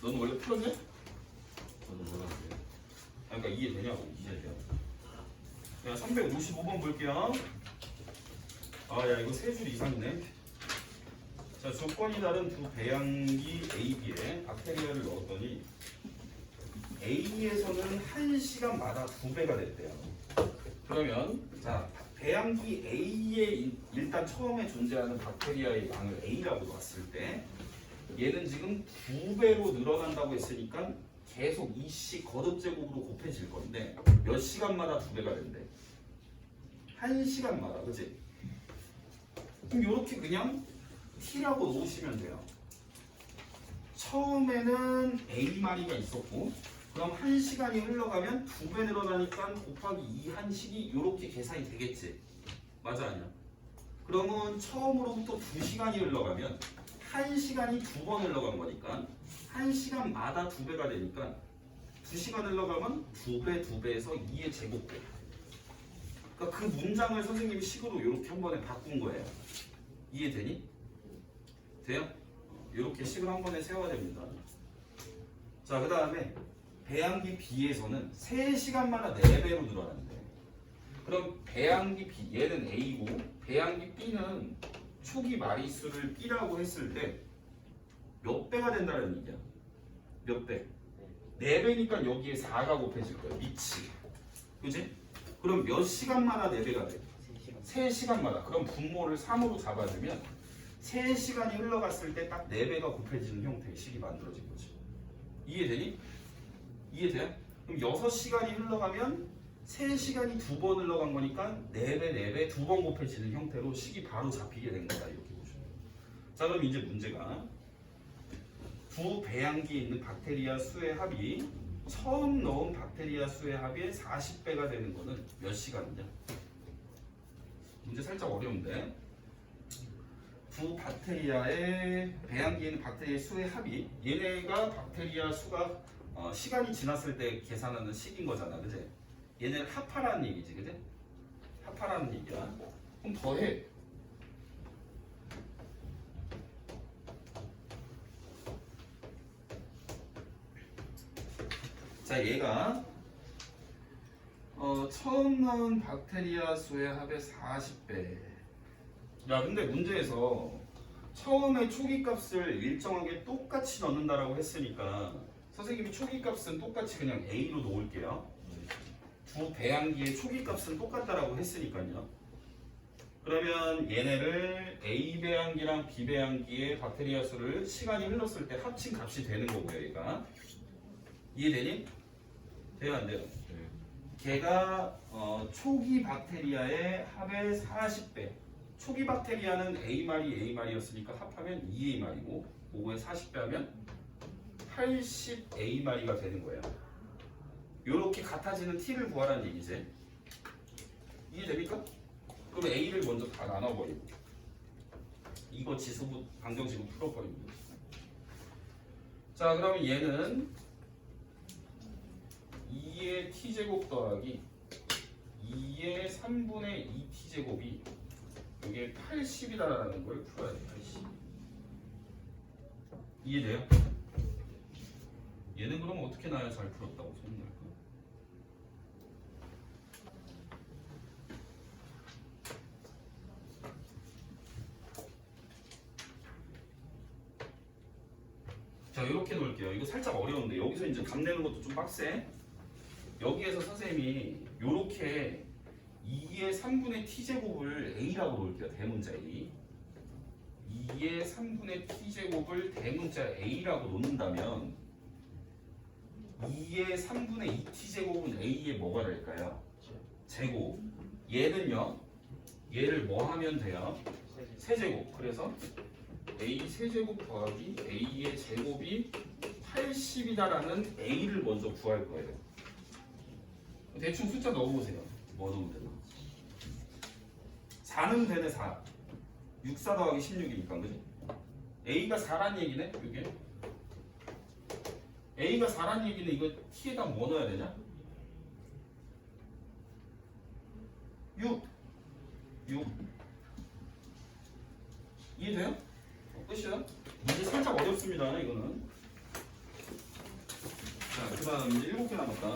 넌 원래 풀었냐? 저는 몰랐어요. 그러니까 이해되냐고. 이해돼요. 자, 355번 볼게요. 야 이거 세 줄 이상이네. 자, 조건이 다른 두 배양기 A, B에 박테리아를 넣었더니 A에서는 1시간마다 2배가 됐대요. 그러면 자, 배양기 A에 일단 처음에 존재하는 박테리아의 양을 A라고 놨을 때 얘는 지금 2배로 늘어난다고 했으니까 계속 이씩 거듭제곱으로 곱해질 건데 몇 시간마다 2배가 된대? 1시간마다, 그치? 그럼 이렇게 그냥 T라고 놓으시면 돼요. 처음에는 A마리가 있었고 그럼 1시간이 흘러가면 2배 늘어나니까 곱하기 2 한식이 이렇게 계산이 되겠지. 맞아 아니야? 그러면 처음으로부터 2시간이 흘러가면 1시간이 2번 흘러간 거니까 1시간마다 2배가 되니까 2시간 흘러가면 2배에서 2의 제곱배. 그러니까 그 문장을 선생님이 식으로 이렇게 한 번에 바꾼 거예요. 이해되니? 돼요? 이렇게 식을 한 번에 세워야 됩니다. 자, 그 다음에 배양기 B에서는 3시간마다 4배로 늘어난대. 그럼 배양기 B, 얘는 A고 배양기 B는 초기 마리수를 B라고 했을 때 몇 배가 된다는 얘기야? 몇 배? 4배니까 여기에 4가 곱해질 거야. 미치. 그지? 그럼 몇 시간마다 4배가 돼? 3시간마다. 그럼 분모를 3으로 잡아주면 3시간이 흘러갔을 때 딱 4배가 곱해지는 형태의 식이 만들어진 거지. 이해되니? 이해돼? 그럼 6시간이 흘러가면 3시간이 2번 흘러간 거니까 4배, 2번 곱해지는 형태로 식이 바로 잡히게 된 거다. 이렇게 보시면. 자, 그럼 이제 문제가 두 배양기에 있는 박테리아 수의 합이 처음 넣은 박테리아 수의 합의 40배가 되는 거는 몇 시간이냐? 문제 살짝 어려운데 두 박테리아의 배양기에 있는 박테리아 수의 합이 얘네가 박테리아 수가 시간이 지났을 때 계산하는 식인 거잖아, 그지? 얘네를 합하라는 얘기지, 그지? 합하라는 얘기야. 그럼 더해. 자, 얘가 처음 넣은 박테리아 수의 합의 40배. 야, 근데 문제에서 처음에 초기 값을 일정하게 똑같이 넣는다라고 했으니까 선생님이 초기 값은 똑같이 그냥 A로 놓을게요. 두 배양기의 초기 값은 똑같다라고 했으니까요. 그러면 얘네를 A 배양기랑 B 배양기의 박테리아 수를 시간이 흘렀을 때 합친 값이 되는 거고요, 얘가. 이해되니? 돼요, 안 돼요? 네. 걔가 초기 박테리아의 합의 40배. 초기 박테리아는 A마리였으니까 합하면 2A마리고 5에 40배 하면 80A마리가 되는 거예요. 요렇게 같아지는 T를 구하라는 얘기지. 이해됩니까? 그럼 A를 먼저 다 나눠버리고 이거 지수부, 방정식으로 풀어버리면 되죠. 자, 그러면 얘는 2의 t제곱 더하기 2의 3분의 2 t제곱이 이게 80이라는 걸 풀어야 돼. 80. 이해돼요? 얘는 그럼 어떻게 나야 잘 풀었다고 소문날까? 자, 이렇게 놓을게요. 이거 살짝 어려운데 여기서 이제 감 내는 것도 좀 빡세. 여기에서 선생님이 요렇게 2의 3분의 t제곱을 a라고 놓을게요. 대문자 a. 2의 3분의 t제곱을 대문자 a라고 놓는다면 2의 3분의 2t제곱은 a의 뭐가 될까요? 제곱. 얘는요. 얘를 뭐 하면 돼요? 세제곱. 그래서 a 세제곱 더하기 a의 제곱이 80이다라는 a를 먼저 구할 거예요. 대충 숫자 넣어보세요. 뭐 넣으면 되나? 4는 되네. 4. 6, 4 더하기 16이니까 그지? a가 4란 얘기네. 이게 a가 4란 얘기는 이거 t에다 뭐 넣어야 되냐? 6. 이해돼요? 끝이야? 이제 살짝 어렵습니다. 이거는. 자, 그 다음 이제 7개 남았다.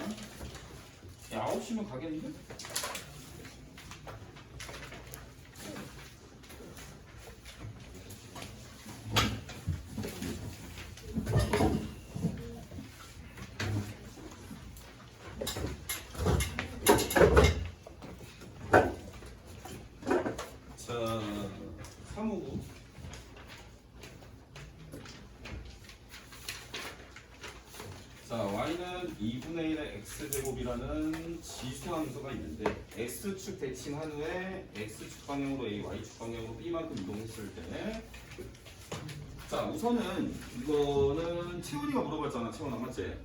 야, 9시면 가겠는데? 자, 359. 자, y는 2분의 1의 x제곱이라는 지수함수가 있는데 x축 대칭한 후에 x축 방향으로 a, y축 방향으로 b만큼 이동했을 때 자, 우선은 이거는 채원이가 물어봤잖아. 채원아, 맞지?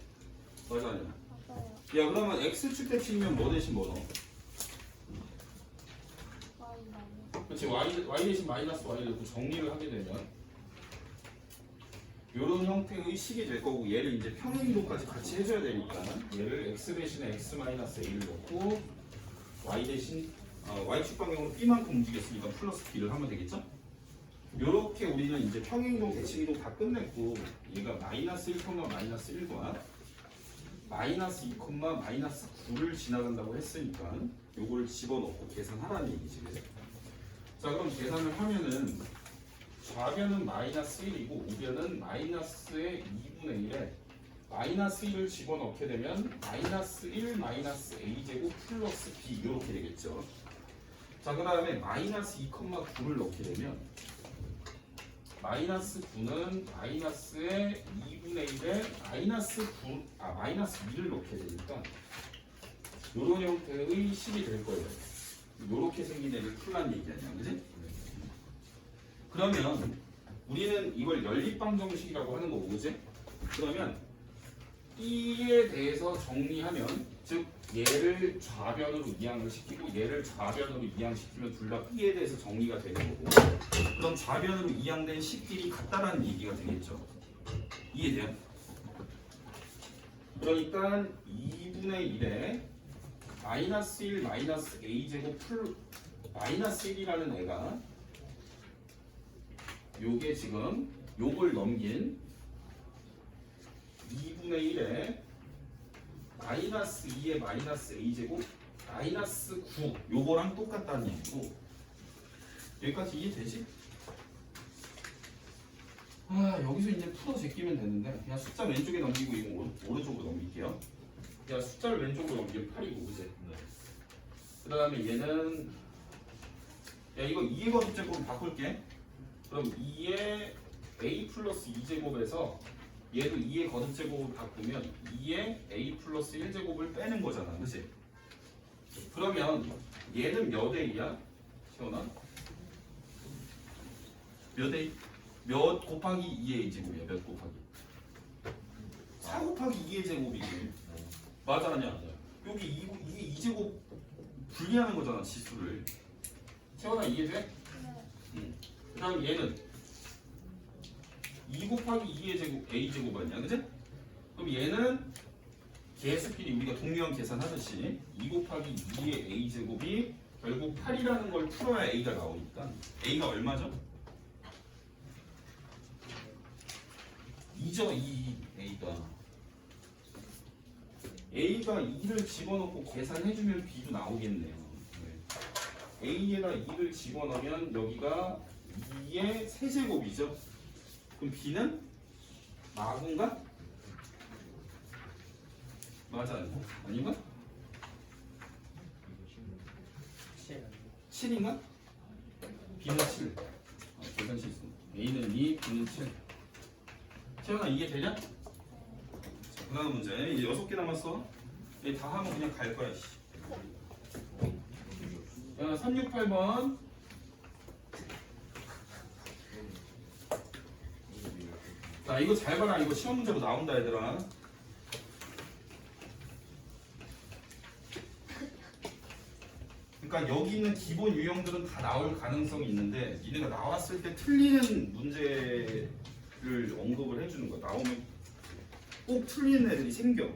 맞아 아니야? 맞아요. 야, 그러면 x축 대칭이면 뭐 대신 뭐 넣어? Y 마이너스. 그렇지. y 대신 마이너스 y를 넣고 정리를 하게 되면 이런 형태의 식이 될 거고 얘를 이제 평행이동까지 같이 해줘야 되니까 얘를 x 대신에 x 마이너스 a를 넣고 y 대신 y축 방향으로 b만큼 움직였으니까 플러스 b를 하면 되겠죠? 요렇게 우리는 이제 평행이동, 대칭이동 다 끝냈고 얘가 마이너스 1, 마이너스 1과 마이너스 2, 마이너스 9를 지나간다고 했으니까 요걸 집어넣고 계산하라는 얘기지. 그죠? 자, 그럼 계산을 하면은 좌변은 마이너스 1이고 우변은 마이너스의 2분의 1에 마이너스 1을 집어넣게 되면 마이너스 1 마이너스 a제곱 플러스 b 이렇게 되겠죠. 자, 그 다음에 마이너스 2, 9를 넣게 되면 마이너스 9는 마이너스의 2분의 1에 마이너스 2를 넣게 되니까 이런 형태의 식이 될 거예요. 이렇게 생긴 애를 풀란 얘기 아니야, 그지? 그러면 우리는 이걸 연립방정식이라고 하는 거고, 그지? 그러면 E에 대해서 정리하면, 즉 얘를 좌변으로 이항을 시키고 얘를 좌변으로 이항시키면 둘 다 B에 대해서 정리가 되는 거고, 그럼 좌변으로 이항된 식끼리 같다라는 얘기가 되겠죠. 이해돼요? 그러니까 2분의 1에 마이너스 1 마이너스 a제곱 풀 마이너스 1이라는 애가 요게 지금 요걸 넘긴 2분의 1에 마이너스 2의 마이너스 a제곱 마이너스 9 요거랑 똑같다는 얘기고 여기까지 이해되지? 여기서 이제 풀어 제끼면 되는데 그냥 숫자 왼쪽에 넘기고 이거 오른쪽으로 넘길게요. 야, 숫자를 왼쪽으로 넘기면 8이고 그지? 네. 그 다음에 얘는 야 이거 2의 거듭제곱으로 바꿀게. 그럼 2의 a 플러스 2제곱에서 얘도 2의 거듭제곱으로 바꾸면 2의 a 플러스 1제곱을 빼는 거잖아, 그치? 그러면 얘는 몇 a야? 태어나? 몇 a? 몇 곱하기 2의 a제곱이야? 몇 곱하기? 4 곱하기 2의 제곱이고 맞아 아니야? 여기 이게 2제곱 분리하는 거잖아, 지수를. 태어나 이해돼? 네. 그 다음 얘는 2 곱하기 2의 제곱 a제곱 아니야, 그지? 그럼 얘는 계수끼리 우리가 동류형 계산하듯이 2 곱하기 2의 a제곱이 결국 8이라는 걸 풀어야 a가 나오니까 a가 얼마죠? 2죠. 2 a가 2를 집어넣고 계산해주면 b도 나오겠네요. a에다 2를 집어넣으면 여기가 2의 세제곱이죠. 그럼 b는 마구인가? 맞아 아닌가? 7인가? B는 7 계산 실수 A는 2, B는 7 태연아 이게 되냐? 자, 그 다음 문제 이제 6개 남았어 얘 다 하면 그냥 갈 거야 씨. 야 368번 자 이거 잘 봐라 이거 시험 문제로 나온다 얘들아 그러니까 여기 있는 기본 유형들은 다 나올 가능성이 있는데 니네가 나왔을 때 틀리는 문제를 언급을 해주는 거야 나오면 꼭 틀리는 애들이 생겨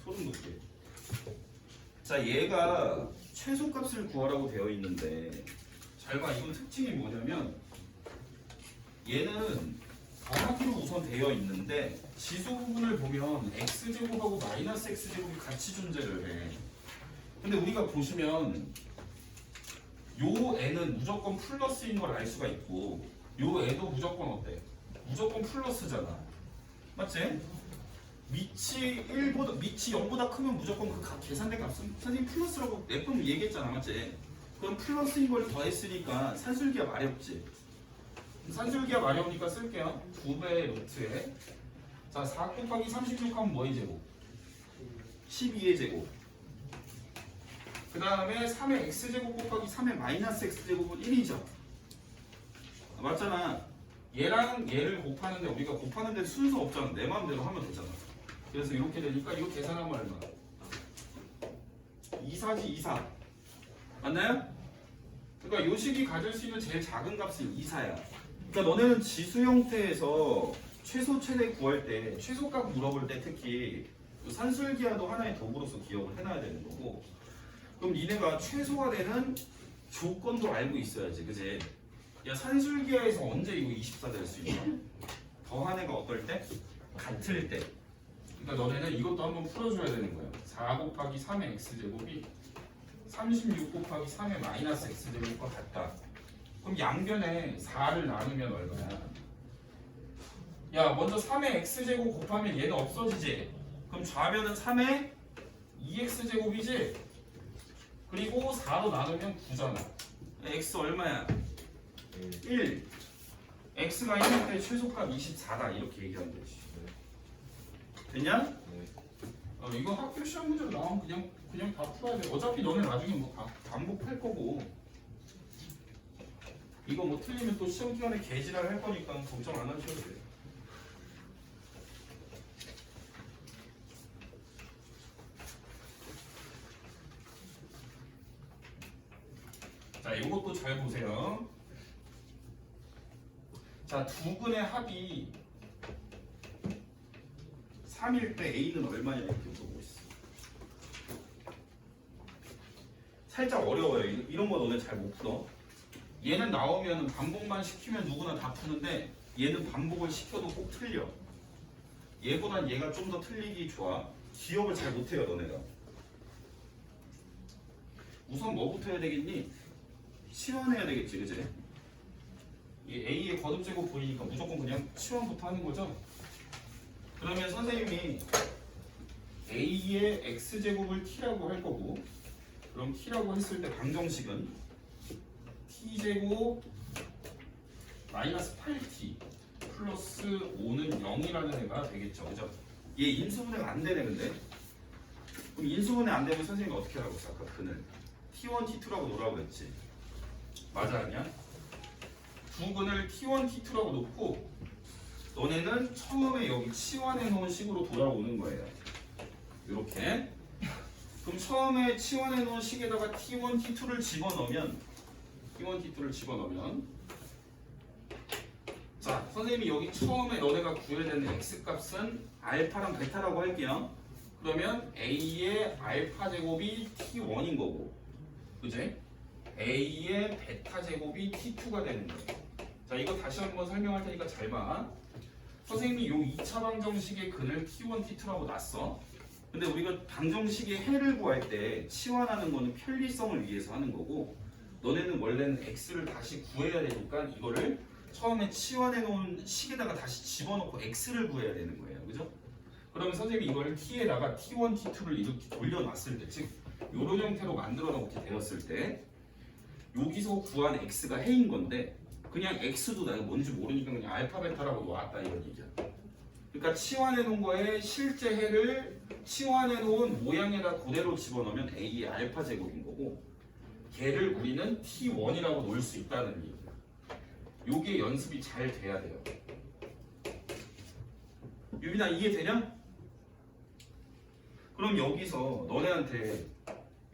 소름 돋게 자 얘가 최소값을 구하라고 되어 있는데 잘 봐 이건 특징이 뭐냐면 얘는 더하기로 우선 되어 있는데 지수 부분을 보면 x제곱하고 마이너스 x제곱이 같이 존재를 해 근데 우리가 보시면 요 애는 무조건 플러스인 걸 알 수가 있고 요 애도 무조건 어때? 무조건 플러스잖아 맞지? 밑이 0보다 크면 무조건 그 각 계산된 값은 선생님 플러스라고 몇 번 얘기했잖아 맞지? 그럼 플러스인 걸 더했으니까 산술기하 마렵지 산술기하 마려우니까 쓸게요 2배 루트에 자 4 곱하기 36 하면 뭐의 제곱? 12의 제곱 그 다음에 3의 x제곱 곱하기 3의 마이너스 x제곱은 1이죠 맞잖아 얘랑 얘를 곱하는데 우리가 곱하는데 순서 없잖아 내 마음대로 하면 되잖아 그래서 이렇게 되니까 이거 계산하면 얼마? 2사지 2사 맞나요? 그러니까 요 식이 가질 수 있는 제일 작은 값은 2사야 그러니까 너네는 지수 형태에서 최소 최대 구할 때 최소값 물어볼 때 특히 산술기하도 하나의 도구로서 기억을 해놔야 되는 거고 그럼 니네가 최소가 되는 조건도 알고 있어야지 그지? 야 산술기하에서 언제 이거 24 될 수 있어? 더한 애가 어떨 때? 같을 때 그러니까 너네는 이것도 한번 풀어줘야 되는 거야 4 곱하기 3의 x제곱이 36 곱하기 3의 마이너스 x제곱과 같다 그럼 양변에 4를 나누면 얼마야? 야 먼저 3의 x제곱 곱하면 얘는 없어지지 그럼 좌변은 3의 2x제곱이지 그리고 4로 나누면 9잖아 x 얼마야? 1 x가 1일 때 최소값 24다 이렇게 얘기하면 되지 되냐? 이거 학교 시험 문제로 나오면 그냥 다 풀어야 돼 어차피 너네 나중에 뭐 다 반복할 거고 이거 뭐 틀리면 또 시험 기간에 개지랄 할 거니까 걱정 안 하셔도 돼요 자, 이것도 잘 보세요. 자, 두 근의 합이 3일 때 A는 얼마냐 이렇게 물어보고 있어. 살짝 어려워요. 이런 거 너네 잘 못 풀어. 얘는 나오면 반복만 시키면 누구나 다 푸는데 얘는 반복을 시켜도 꼭 틀려. 얘보단 얘가 좀 더 틀리기 좋아. 기억을 잘 못해요, 너네가. 우선 뭐부터 해야 되겠니? 치환해야 되겠지, 그치? 이 A의 거듭제곱 보이니까 무조건 그냥 치환부터 하는 거죠? 그러면 선생님이 A의 X제곱을 T라고 할 거고 그럼 T라고 했을 때 방정식은 T제곱 마이너스 8T 플러스 5는 0이라는 애가 되겠죠, 그죠? 얘 인수분해가 안 되네, 근데. 그럼 인수분해 안 되면 선생님이 어떻게 하라고 했어, 아까 그늘? T1, T2라고 놓으라고 했지. 맞아, 아니야? 두 근을 T1, T2라고 놓고 너네는 처음에 여기 치환해 놓은 식으로 돌아오는 거예요. 이렇게. 그럼 처음에 치환해 놓은 식에다가 T1, T2를 집어넣으면 자, 선생님이 여기 처음에 너네가 구해야 되는 x값은 알파랑 베타라고 할게요. 그러면 a의 알파 제곱이 t1인 거고, 그지? a의 베타 제곱이 t2가 되는 거예요. 자, 이거 다시 한번 설명할 테니까 잘 봐. 선생님이 요 2차 방정식의 근을 t1, t2라고 놨어. 근데 우리가 방정식의 해를 구할 때 치환하는 거는 편리성을 위해서 하는 거고, 너네는 원래는 x를 다시 구해야 되니까 이거를 처음에 치환해 놓은 식에다가 다시 집어넣고 x를 구해야 되는 거예요. 그죠? 그러면 선생님이 이걸 t에다가 t1, t2를 이렇게 돌려놨을 때, 즉 요런 형태로 만들어 놓게 되었을 때 여기서 구한 x가 해인 건데 그냥 x도 내가 뭔지 모르니까 그냥 알파 베타라고 놓았다 이런 얘기야. 그러니까 치환해 놓은 거에 실제 해를 치환해 놓은 모양에다 그대로 집어넣으면 a의 알파 제곱인 거고 걔를 우리는 t1이라고 놓을 수 있다는 얘기야. 요게 연습이 잘 돼야 돼요. 유빈아 이해되냐? 그럼 여기서 너네한테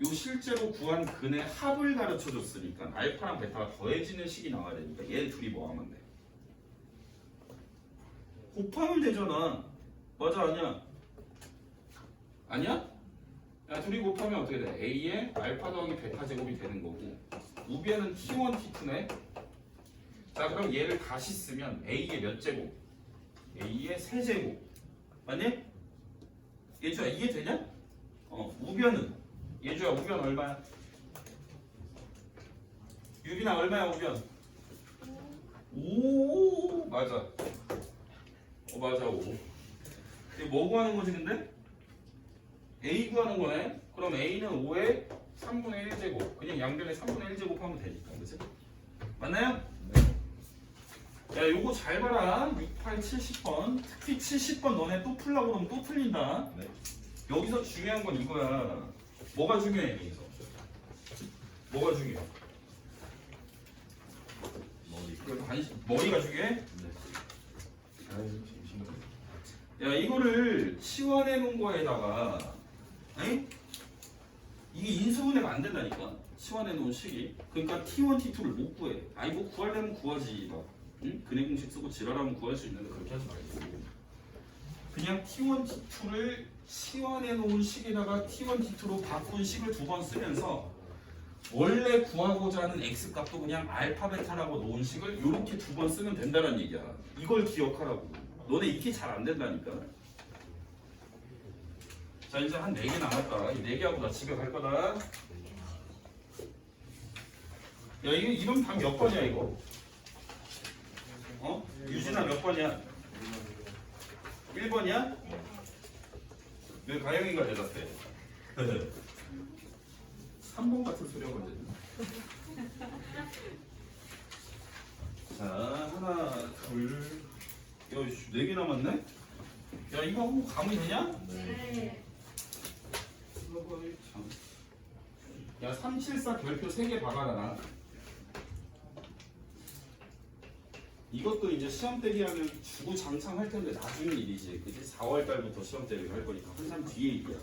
요 실제로 구한 근의 합을 가르쳐 줬으니까 알파랑 베타가 더해지는 식이 나와야 되니까 얘 둘이 뭐 하면 돼? 곱하면 되잖아. 맞아 아니야? 아니야? 야 둘이 곱하면 어떻게 돼? A의 알파 더하기 베타 제곱이 되는 거고 우변은 T1, T2네. 자 그럼 얘를 다시 쓰면 A의 몇 제곱? A의 세제곱 맞니? 예주야 이해되냐? 우변은 예주야 우변 얼마야? 유빈아 얼마야 우변? 5 맞아. 맞아 5. 이게 뭐 구하는 거지 근데? A 구하는 거네. 그럼 A는 5의 3분의 1제곱. 그냥 양변에 3분의 1제곱 하면 되니까 그치? 맞나요? 야 요거 잘 봐라. 6, 8, 70번 특히 70번 너네 또 풀라고 그러면 또 틀린다. 네. 여기서 중요한 건 이거야. 뭐가 중요해 여기서? 뭐가 중요해? 머리가 중요해? 네. 아유, 정신없네. 야 이거를 치환해 놓은 거에다가 에이? 이게 인수분해가 안 된다니까 치환해 놓은 식이. 그러니까 T1, T2를 못 구해. 아니 뭐 구하려면 구하지 막 응? 근해 공식 쓰고 지랄하면 구할 수 있는데 그렇게 하지 말고 그냥 T1, T2를 치환해 놓은 식에다가 T1, T2로 바꾼 식을 두 번 쓰면서 원래 구하고자 하는 x 값도 그냥 알파 베타라고 놓은 식을 이렇게 두 번 쓰면 된다는 얘기야. 이걸 기억하라고. 너네 익히 잘 안 된다니까. 자 이제 한 4개 남았다. 이 4개 하고 나 집에 갈 거다. 야 이거 이런 답 몇 번이야 이거? 유진아 몇 번이야? 1번이야? 왜 가영이가 대답해? 3번 같은 소리 하고 있네. 자 하나 둘 야, 4개 남았네? 야 이거 하고 가면 되냐? 네. 참. 야 374 별표 3개 박아놔. 이것도 이제 시험 대비하면 주구장창 할 텐데 나중에 일이지. 그치? 4월 달부터 시험 대비를 할 거니까 항상 뒤에 일이야.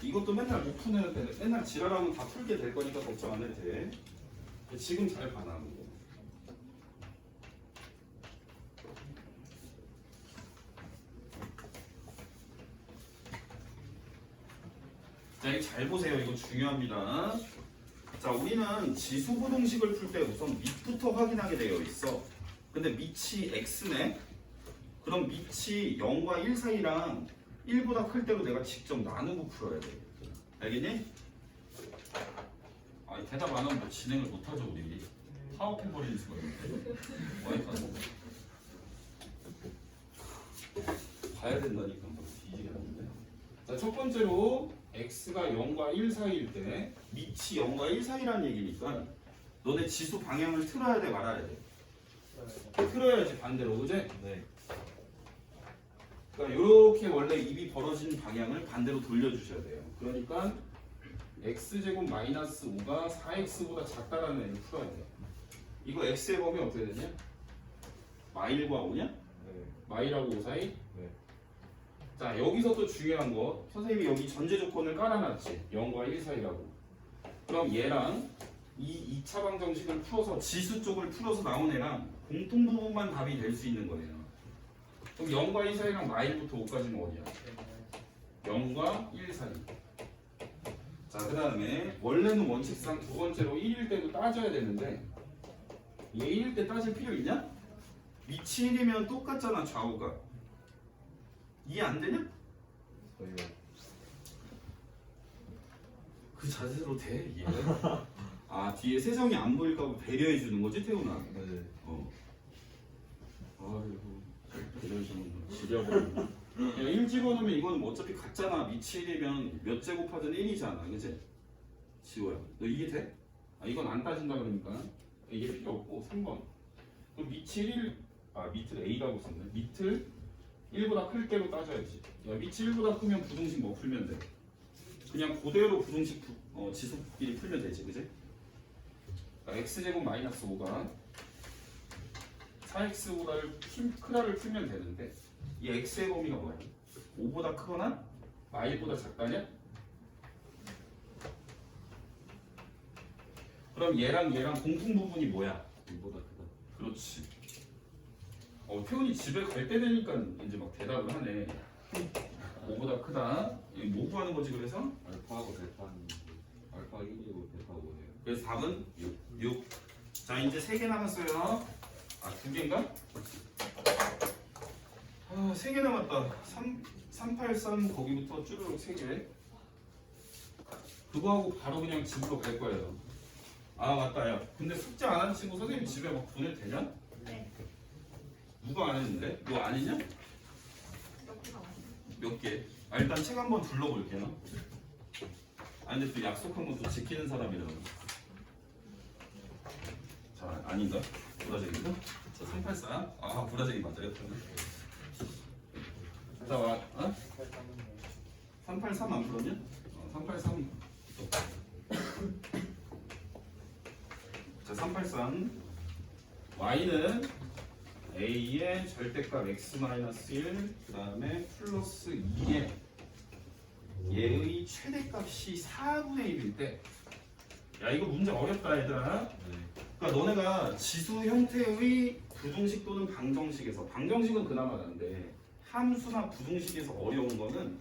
이것도 맨날 못 푸는 데 맨날 지랄하면 다 풀게 될 거니까 걱정 안 해도 돼. 지금 잘 봐놔. 자, 이거 잘 보세요. 이거 중요합니다. 자, 우리는 지수부등식을 풀 때 우선 밑부터 확인하게 되어 있어. 근데 밑이 x네. 그럼 밑이 0과 1 사이랑 1보다 클 때로 내가 직접 나누고 풀어야 돼. 알겠니? 아니 대답 안 하면 뭐 진행을 못하죠 우리. 파업해버리는 수가 있는데. 와이프가 뭐 봐야 된다니까 뭐 뒤지겠는데. 자, 첫 번째로 x가 0과 1 사이일 때 밑이 0과 1 사이라는 얘기니까 너네 지수 방향을 틀어야 돼 말아야 돼? 틀어야지 반대로 그지? 네. 그러니까 이렇게 원래 입이 벌어진 방향을 반대로 돌려주셔야 돼요. 그러니까 x제곱 마이너스 5가 4x보다 작다라는 애를 풀어야 돼요. 이거 x의 범위 어떻게 되냐? 마일과 5냐? 네. 마일하고 5 사이? 네. 자 여기서 또 중요한 거 선생님이 여기 전제 조건을 깔아놨지 0과 1 사이라고. 그럼 얘랑 이 2차 방정식을 풀어서 지수 쪽을 풀어서 나온 애랑 공통 부분만 답이 될 수 있는 거예요. 그럼 0과 1 사이랑 마일부터 5까지는 어디야? 0과 1 사이. 자 그 다음에 원래는 원칙상 두 번째로 1일 때도 따져야 되는데 얘 1일 때 따질 필요 있냐? 밑이 1이면 똑같잖아 좌우가. 이해 안 되냐? 저희가 그 자세로 돼 이해? 아 뒤에 세상이 안 보일까 봐 배려해 주는 거지 태훈아. 네. 아이고 이런 식으로 지려버리네. 야, 1 집어넣으면 이거는 뭐 어차피 같잖아. 밑이 1이면 몇 제곱하든 1이잖아. 그치? 지호야. 너 이게 돼? 아, 이건 안 따진다 그러니까. 이게 필요 없고 3번. 그럼 밑이 1, 밑을 A라고 썼네. 밑을 1보다 클 때로 따져야지. 야, 밑이 1보다 크면 부등식 뭐 풀면 돼? 그냥 그대로 부등식 지수끼리 풀면 되지. 그치? 그러니까 x제곱 마이너스 5가 4x보다를 크다를 풀면 되는데 이 x의 범위가 뭐야? 5보다 크거나 마일보다 작다냐? 그럼 얘랑 공통 부분이 뭐야? 이보다 크다. 그렇지. 태훈이 집에 갈 때 되니까 이제 막 대답을 하네. 5보다 크다. 이거 뭐 구하는 거지 그래서? 알파하고 베타는 알파 1이고 베타 5네요. 그래서 답은 6. 자 이제 3개 남았어요. 2개인가? 3개 남았다. 383 거기부터 쭈르륵 3개. 그거 하고 바로 그냥 집으로 갈 거예요. 맞다 야. 근데 숙제 안 한 친구 선생님 집에 막 보내도 되냐? 네. 누가 안 했는데? 너 아니냐? 몇 개? 일단 책 한번 둘러볼게요. 근데 또 약속한 건 또 지키는 사람이라고. 자, 아닌가? 보라색인가? 자, 384. 보라색이 맞아요. 자, 와, 383 안 풀었냐? 383. 자, 383. y는 a의 절대값 x-1, 그 다음에 플러스 2의 얘의 최대값이 4분의 1일 때. 야, 이거 문제 어렵다, 얘들아. 그러니까 너네가 지수 형태의 부등식 또는 방정식에서, 방정식은 그나마 나은데 함수나 부등식에서 어려운 거는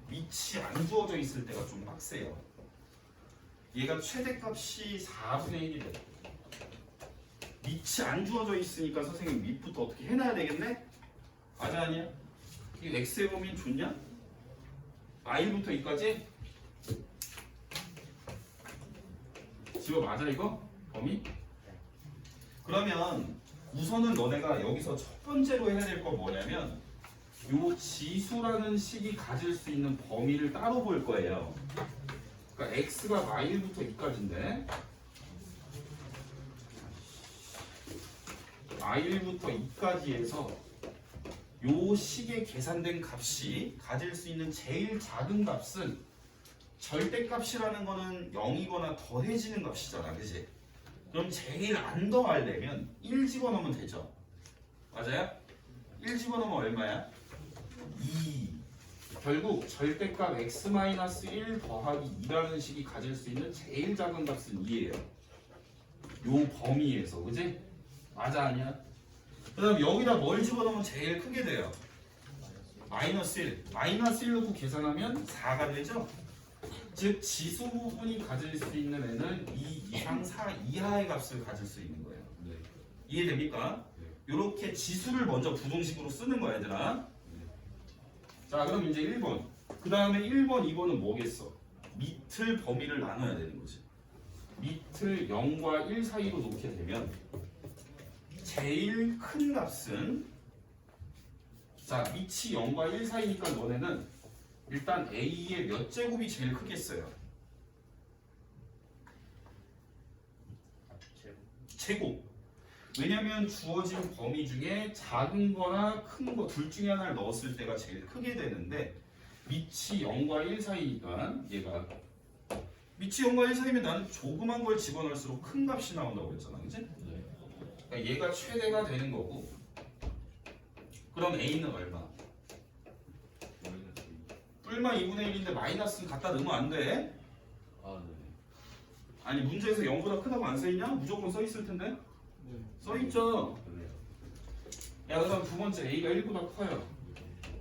밑이 안 주어져 있을 때가 좀 빡세요. 얘가 최대값이 4분의 1이래. 밑이 안 주어져 있으니까 선생님 밑부터 어떻게 해놔야 되겠네? 맞아 아니야? 이 x의 범위는 좋냐? i부터 2까지? 지워 맞아 이거? 범위? 그러면 우선은 너네가 여기서 첫 번째로 해야 될 건 뭐냐면 요 지수라는 식이 가질 수 있는 범위를 따로 볼 거예요. 그러니까 x가 마일부터 2까지인데 마일부터 2까지에서 요 식에 계산된 값이 가질 수 있는 제일 작은 값은 절대값이라는 거는 0이거나 더해지는 값이잖아, 그지? 그럼 제일 안 더하려면 1 집어넣으면 되죠. 맞아요? 1 집어넣으면 얼마야? 2. 결국 절대값 x-1 더하기 2라는 식이 가질 수 있는 제일 작은 값은 2예요. 요 범위에서, 그지? 맞아 아니야? 그 다음 여기다 뭘 집어넣으면 제일 크게 돼요? 마이너스 1. 마이너스 1 넣고 계산하면 4가 되죠? 즉 지수 부분이 가질 수 있는 애는 2 이상 4 이하의 값을 가질 수 있는 거예요. 네. 이해됩니까? 이렇게 지수를 먼저 부등식으로 쓰는 거야 얘들아. 자 그럼 이제 1번. 그 다음에 1번, 2번은 뭐겠어? 밑을 범위를 나눠야 되는 거지. 밑을 0과 1 사이로 놓게 되면 제일 큰 값은 자 밑이 0과 1 사이니까 너네는 일단 A의 몇 제곱이 제일 크겠어요? 제곱. 왜냐면 주어진 범위 중에 작은 거나 큰 거 둘 중에 하나를 넣었을 때가 제일 크게 되는데 밑이 0과 1 사이니까 얘가 밑이 0과 1 사이면 나는 조그만 걸 집어넣을수록 큰 값이 나온다고 그랬잖아, 그치? 그러니까 얘가 최대가 되는 거고 그럼 A는 얼마? 뿔마 2분의 1인데 마이너스는 갖다 넣으면 안 돼. 네. 아니 문제에서 0보다 크다고 안 써있냐? 무조건 써있을 텐데? 써있죠. 그래요. 야 그다음 두 번째 A가 1보다 커요.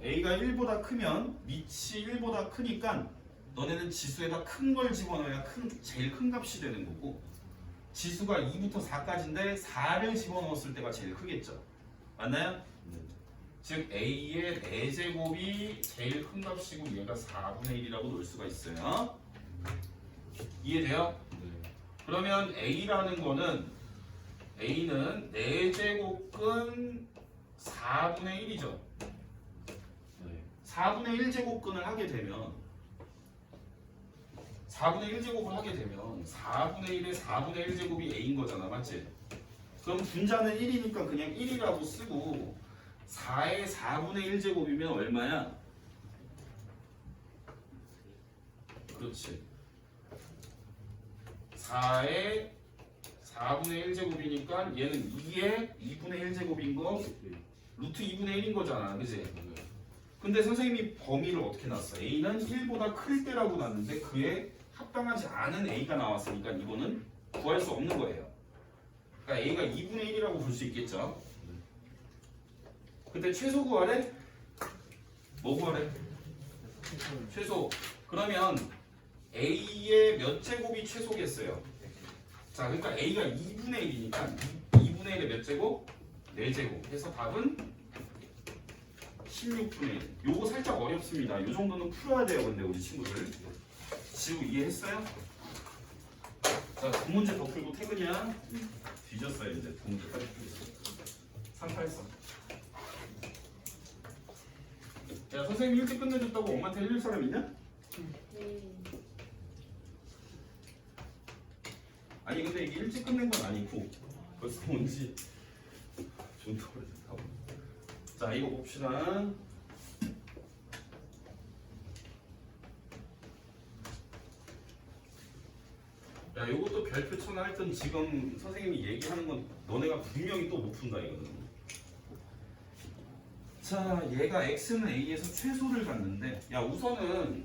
A가 1보다 크면 밑이 1보다 크니까 너네는 지수에다 큰 걸 집어넣어야 제일 큰 값이 되는 거고 지수가 2부터 4까지인데 4를 집어넣었을 때가 제일 크겠죠. 맞나요? 네. 즉 A의 4제곱이 제일 큰 값이고 얘가 4분의 1이라고 놓을 수가 있어요. 이해돼요? 네. 그러면 A라는 거는 A는 4제곱근 4분의 1이죠. 네. 4분의 1제곱근을 하게 되면 4분의 1제곱을 하게 되면 4분의 1의 4분의 1제곱이 a인 거잖아, 맞지? 그럼 분자는 1이니까 그냥 1이라고 쓰고 4의 4분의 1제곱이면 얼마야? 그렇지. 4의 4분의 1제곱이니까 얘는 2의 2분의 1제곱인 거 루트 2분의 1인 거잖아, 그지? 근데 선생님이 범위를 어떻게 놨어? a는 1보다 클 때라고 놨는데 그에 합당하지 않은 a가 나왔으니까 이거는 구할 수 없는 거예요. 그러니까 a가 2분의 1이라고 볼 수 있겠죠? 그때 최소 구하래? 뭐 구하래? 최소. 그러면 a의 몇 제곱이 최소겠어요? 자, 그러니까 a가 2분의 1이니까 2분의 1의 몇 제곱? 4제곱. 해서 답은 16분의 1. 요거 살짝 어렵습니다. 요 정도는 풀어야 돼요, 근데 우리 친구들. 지우 이해했어요? 자, 두 문제 더 풀고 퇴근이야. 뒤졌어요, 이제 두 문제 빨리 풀겠어. 383. 야, 선생님 일찍 끝내줬다고 엄마한테 해줄 사람 있냐? 네. 아니 근데 이게 일찍 끝낸 건 아니고 벌써 뭔지 존나 오래됐다. 자, 이거 봅시다. 야, 요것도 별표 쳐나 할땐 지금 선생님이 얘기하는 건 너네가 분명히 또 못 푼다 이거는. 자, 얘가 x는 a에서 최소를 갖는데, 야 우선은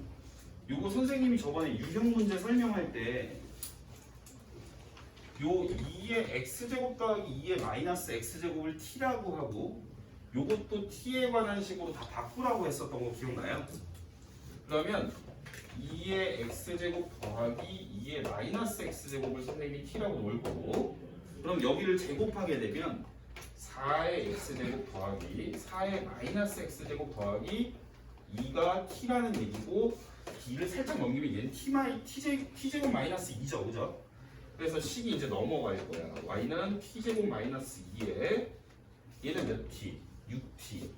요거 선생님이 저번에 유형 문제 설명할 때 요 2의 x제곱 더하기 2의 마이너스 x제곱을 t라고 하고 요것도 t에 관한 식으로 다 바꾸라고 했었던 거 기억나요? 그러면 2의 x제곱 더하기 2의 마이너스 x제곱을 선생님이 t라고 놓을 거고, 그럼 여기를 제곱하게 되면 4의 x제곱 더하기 4의 마이너스 x제곱 더하기 2가 t라는 얘기고, d를 살짝 넘기면 얘는 t제곱 마이너스 2죠, 그죠? 그래서 식이 이제 넘어갈 거야. y는 t제곱 마이너스 2에 얘는 몇 t? 6t.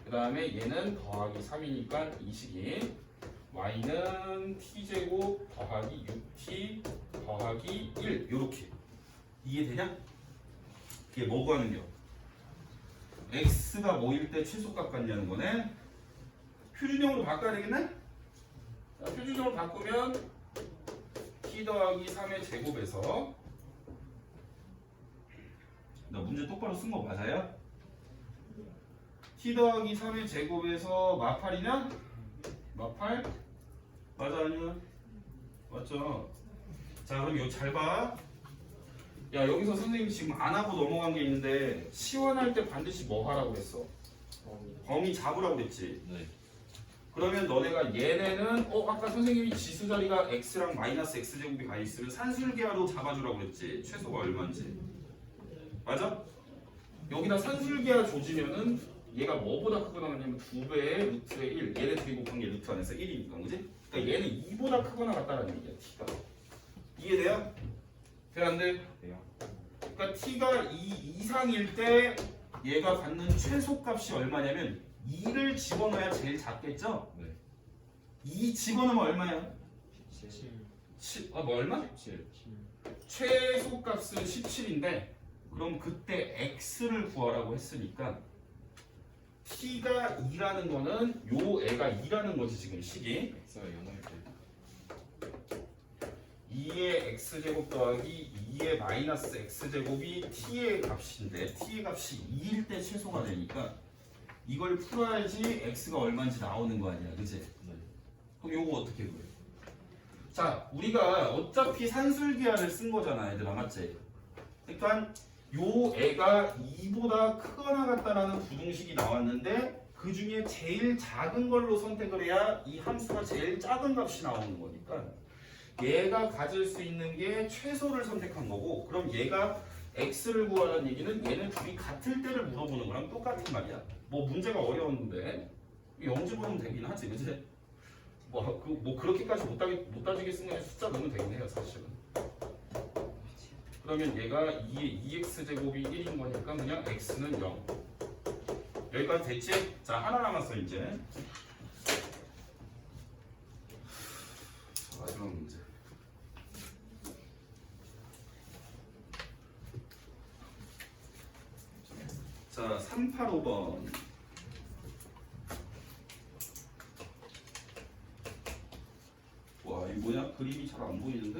그 다음에 얘는 더하기 3이니까 이 식이 y는 t제곱 더하기 6t 더하기 1 요렇게. 이해되냐? 이게 뭐 구하는겨? x가 뭐일 때 최소값 같냐는 거네. 표준형으로 바꿔야 되겠네? 자, 표준형으로 바꾸면 t 더하기 3의 제곱에서, 나 문제 똑바로 쓴 거 맞아요? t 더하기 3의 제곱에서 마팔이냐? 마팔? 맞아 아니야? 맞죠? 자, 그럼 이거 잘 봐. 야, 여기서 선생님이 지금 안 하고 넘어간 게 있는데 시원할 때 반드시 뭐 하라고 그랬어? 범위 잡으라고 그랬지? 네. 그러면 너네가 얘네는 아까 선생님이 지수 자리가 x랑 마이너스 x제곱이 가 있으면 산술계하로 잡아주라고 그랬지? 최소가 얼마인지. 맞아? 여기다 산술계하 조지면은 얘가 뭐보다 크거나 같냐면 2배의 루트의 1. 얘네 둘이 곱한 게 루트 안에서 1이니까, 그지? 그러니까 얘는 2보다 크거나 같다라는 얘기야, t가. 이해돼요? 돼, 안 돼? 돼요. 그러니까 t가 2 이상일 때 얘가 갖는 최소값이 얼마냐면 2를 집어넣어야 제일 작겠죠? 네. 2 집어넣으면 얼마야? 17. 뭐 얼마? 17. 최소값은 17인데 그럼 그때 x를 구하라고 했으니까 t가 2라는 거는 요 애가 2라는 거지 지금 식이. x가 0할 때. 2의 x제곱 더하기 2의 마이너스 x제곱이 t의 값인데 t의 값이 2일 때 최소가 되니까 이걸 풀어야지 x가 얼마인지 나오는 거 아니야, 그치? 네. 그럼 요거 어떻게 구해? 자, 우리가 어차피 산술계하를 쓴 거잖아, 얘들아, 맞지? 그러니까 요 애가 2보다 크거나 같다라는 부등식이 나왔는데 그 중에 제일 작은 걸로 선택을 해야 이 함수가 제일 작은 값이 나오는 거니까 얘가 가질 수 있는 게 최소를 선택한 거고, 그럼 얘가 x를 구하라는 얘기는 얘는 둘이 같을 때를 물어보는 거랑 똑같은 말이야. 뭐 문제가 어려웠는데 0 집어넣으면 되긴 하지, 그치? 뭐 그렇게까지 못 따지겠으면 숫자 넣으면 되긴 해요, 사실은. 그러면 얘가 2x제곱이 1인 거니까 그냥 x는 0. 여기까지 됐지? 자, 하나 남았어 이제. 자, 마지막 문제. 자, 385번. 와, 이 뭐냐? 그림이 잘 안 보이는데?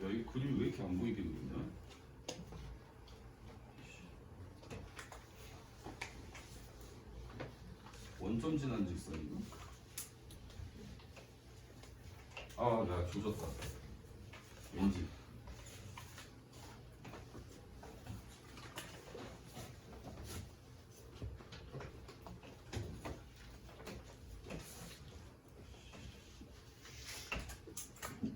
야, 이 그림이 왜 이렇게 안 보이게 그리냐? 원점 지난 직선인가? 아, 나 조졌다. 왠지.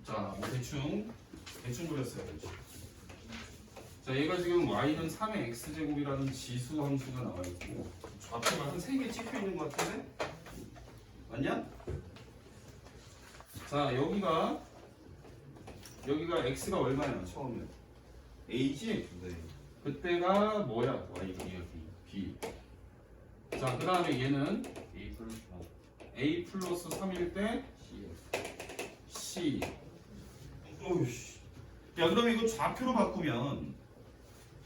자, 뭐 대충 그렸어요. 대충. 자, 얘가 지금 y는 3의 x제곱이라는 지수 함수가 나와 있고 좌표가 한 3개 찍혀 있는 것 같은데? 맞냐? 자, 여기가 x가 얼마야 처음에? a지? 네. 그때가 뭐야? y가 b. 자, 그 다음에 얘는 A 플러스 a 플러스 3일 때 C. c. 어이씨. 야, 그럼 이거 좌표로 바꾸면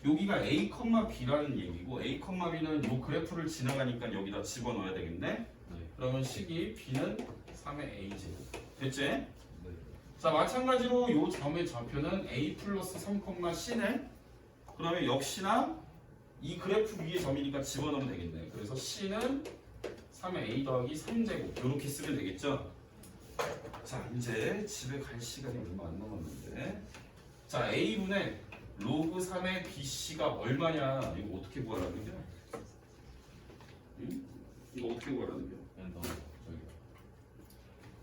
여기가 a, b라는 얘기고 a, b는 요 그래프를 지나가니까 여기다 집어넣어야 되겠네? 네. 그러면 식이 b는 3의 a제곱. 됐지? 네. 자, 마찬가지로 요 점의 좌표는 a 플러스 3, c네? 그러면 역시나 이 그래프 위에 점이니까 집어넣으면 되겠네. 그래서 c는 3의 a 더하기 3제곱 이렇게 쓰면 되겠죠? 자, 이제 집에 갈 시간이 얼마 안 남았는데 자, a분의 로그 3의 bc가 얼마냐 이거 어떻게 구하라는 거야? 응? 이거 어떻게 구하라는 거야? 그냥 더 저기.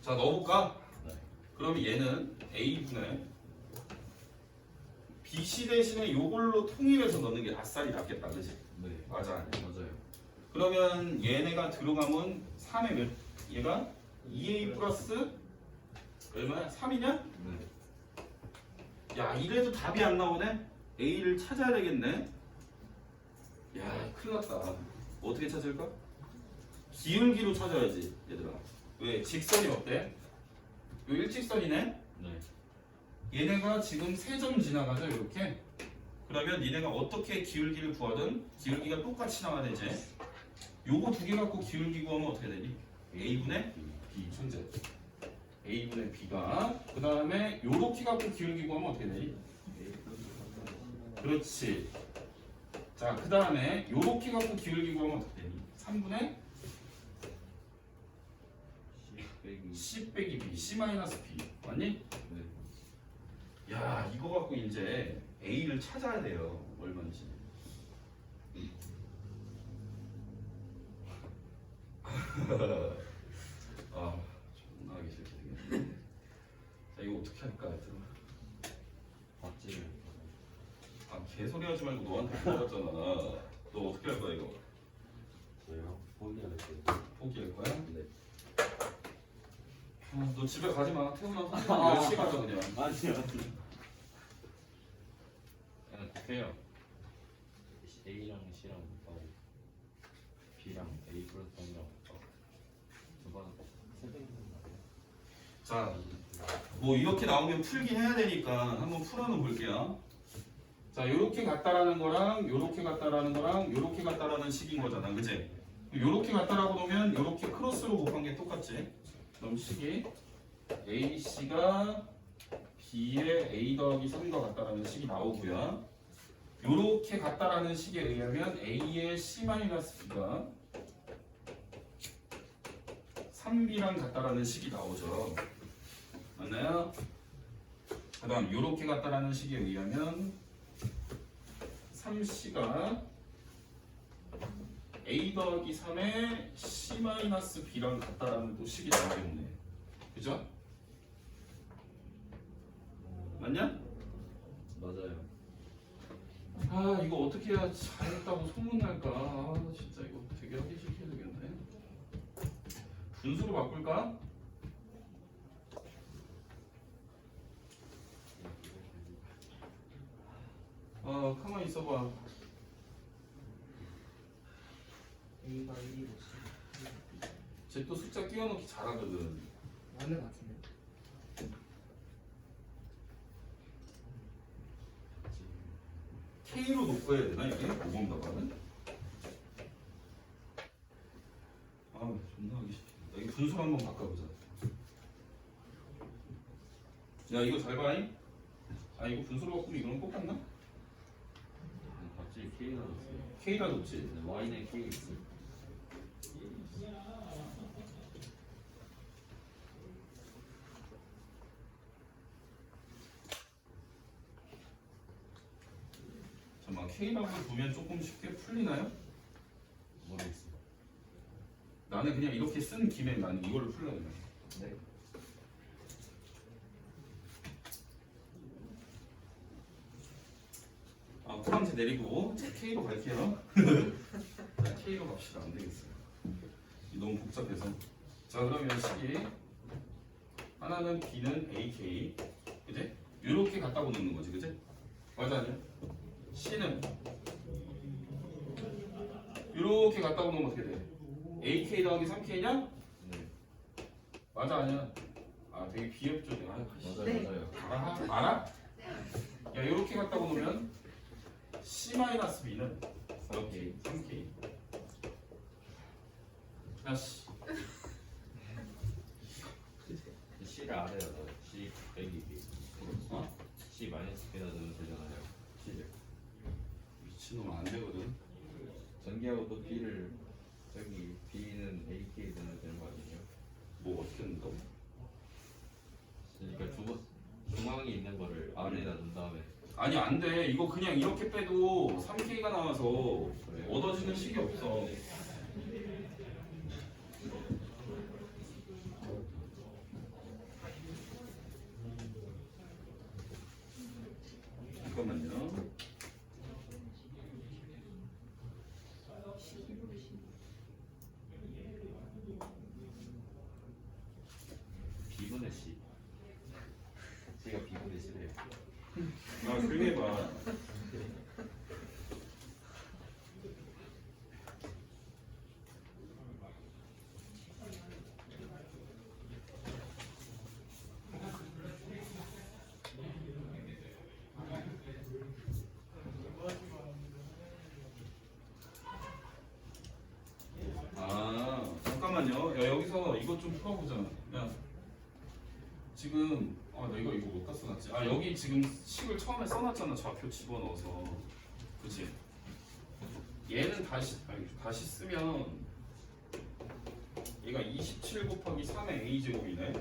자, 넣어볼까? 네. 그럼 얘는 a분의 bc 대신에 요걸로 통일해서 넣는 게 아싸리 낫겠다, 그지? 네. 맞아, 아니야? 맞아요. 그러면 얘네가 들어가면 3의 몇? 얘가 2a 플러스 얼마야? 3이냐? 네. 야, 이래도 답이 안 나오네? a를 찾아야 되겠네? 야, 큰일 났다. 어떻게 찾을까? 기울기로 찾아야지, 얘들아. 왜? 직선이 어때? 요 일직선이네? 네. 얘네가 지금 3점 지나가죠, 이렇게? 그러면 얘네가 어떻게 기울기를 구하든 기울기가 똑같이 나와야 되지? 요거 두 개 갖고 기울기 구하면 어떻게 되니? a분의 b, 천재. a분의 b가 그 다음에 요렇게 갖고 기울기 구하면 어떻게 되니? 그렇지. 자, 그 다음에 요렇게 갖고 기울기 구하면 어떻게 되니? 3분의 C 빼기. c 빼기 b, c 마이너스 b. 맞니? 네. 야, 이거 갖고 이제 a를 찾아야 돼요. 얼마인지. 아, 존나 하기 싫게 생겼네. 자, 이거 어떻게 할까, 얘들아? 박지를. 아, 개소리 하지 말고 너한테 물어봤잖아. 너 어떻게 할 거야, 이거? 저요? 포기하겠어요. 포기할 거야? 네. 아, 너 집에 가지 마. 태훈아, 선생님 열심히 가자, 그냥. 아니요. 그냥 돼요. A랑 C랑 곱하고 B랑 A 플러스 3이랑 곱하고 두번 세배는 나요. 자, 뭐 이렇게 나오면 풀긴 해야 되니까 한번 풀어는 볼게요. 자, 요렇게 같다라는 거랑 요렇게 같다라는 거랑 요렇게 같다라는 식인 거잖아, 그치? 요렇게 같다라고 놓으면 요렇게 크로스로 곱한 게 똑같지? 그럼 식이 AC가 B의 A 더하기 3과 같다라는 식이 나오고요. 요렇게 같다라는 식에 의하면 A의 C-B가 3B랑 같다라는 식이 나오죠. 맞나요? 그 다음 요렇게 같다라는 식에 의하면 3C가 A 더하기 3의 C-B랑 같다라는 또 식이 나오겠네. 그죠? 맞냐? 맞아요. 아, 이거 어떻게 해야 잘했다고 소문날까? 아, 진짜 이거 되게 하기 싫게 되겠네. 분수로 바꿀까? 가만히 있어봐. A가 1이고 C 쟤 또 숫자 끼워넣기 잘하거든. 맞는 것 같은데. K로 놓고 해야 되나 이게? 5번 답안은? 아 존나 하기 싫다. 여기 분수로 한번 바꿔보자. 야 이거 잘 봐잉? 아 이거 분수로 바꾸면 이거랑 똑같나? 갑자기 K가 났어요. K가 높지? Y는 K 있어요. 잠깐만 K라고 보면 조금 쉽게 풀리나요? 모르겠어요. 나는 그냥 이렇게 쓴 김에 나는 이걸로 풀려고 해. 네. 아 포함제 내리고 자, K로 갈게요. 자 K로 갑시다. 안 되겠어요. 너무 복잡해서. 자 그러면 식이 하나는 B는 AK, 그지? 이렇게 갖다고 놓는 거지, 그지? 맞아 아니야? C는 이렇게 갖다고 놓으면 어떻게 돼? AK 더하기 3K냐? 네. 맞아 아니야? 아 되게 비협조돼. 아, 맞아요. 네. 맞아요. 알아? 야 이렇게 갖다고 놓으면 C-B는 이렇게 3K. 다시 C를 알아요. C 빼기 B. 어? C 마이너스 B다 넣으면 되잖아요. C를. 미친놈 안 되거든. 전개하고 또 B를 저기 B는 AK 넣으면 되는 거 아니에요? 뭐 어떻게 한다고? 그러니까 중앙에 있는 거를 R에다 넣은 다음에 아니 안 돼. 이거 그냥 이렇게 빼도 3K가 나와서 그래요? 얻어지는 식이 없어. 잠깐만요. B분의 C. C가 B분의 C래요. 아 조용히 해봐. 아 잠깐만요. 야 여기서 이것 좀 풀어보자. 야 지금 나 이거 못다 써놨지. 아 여기 지금 식을 처음에 써놨잖아. 좌표 집어넣어서. 그치? 얘는 다시 쓰면 얘가 27 곱하기 3의 a제곱이네.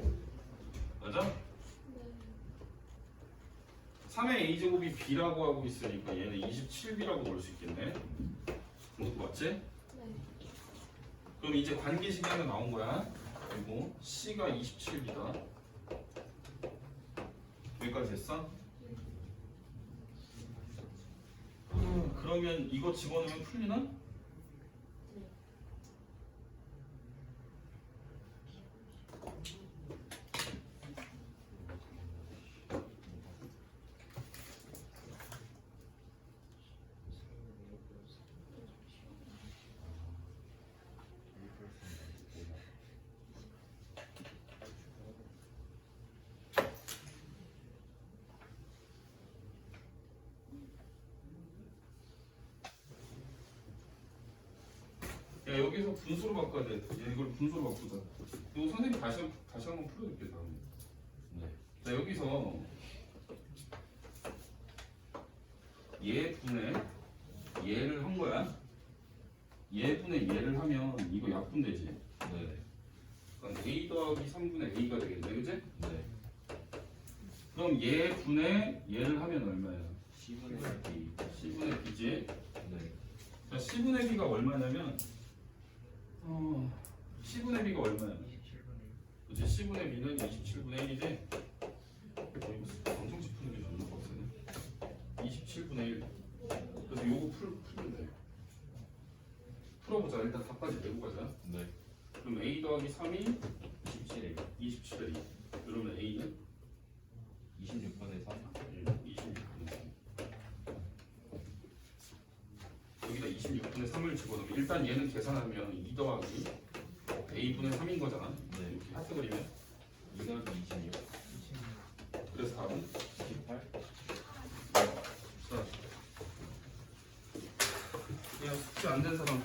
맞아? 네. 3의 a제곱이 b라고 하고 있으니까 얘는 27b라고 볼 수 있겠네. 맞지? 네. 그럼 이제 관계식이 하나 나온 거야. 그리고 C가 27이다. 여기까지 됐어? 그러면 이거 집어넣으면 풀리나? 네. 야 여기서 분수로 바꿔야 돼. 야 이걸 분수로 바꾸자. 이거 선생님 다시 한번 풀어줄게 다음에. 네. 자 여기서 얘 분의 얘를 한 거야. 얘 분의 얘를 하면 이거 약분되지. 네. 그러니까 a 더하기 3분의 a가 되겠네, 그지? 네. 그럼 얘 분의 얘를 하면 얼마야? C분의 B. c분의 b지. 네. 자 c분의 b가 얼마냐면 c분의 b가 얼마야? 27분의 그치? c분의 b는 27분의 1이지? 이거 방정식 푸는 게 존나 빡세네. 27분의 1. 그래서 요거 풀면 돼. 풀어보자. 일단 답까지 내고 가자. 네. 그럼 a 더하기 3이 17에 27의 2. 그러면 a는 26분의 3. 26분의 3. 26분의 3을 집어넣으면 일단 얘는 계산하면 2 더하기 a분의 3인 거잖아. 네. 이렇게 하트 그리면 2 더하기 26. 26. 그래서 답은 28. 자, 그냥 숙제 안 된 사람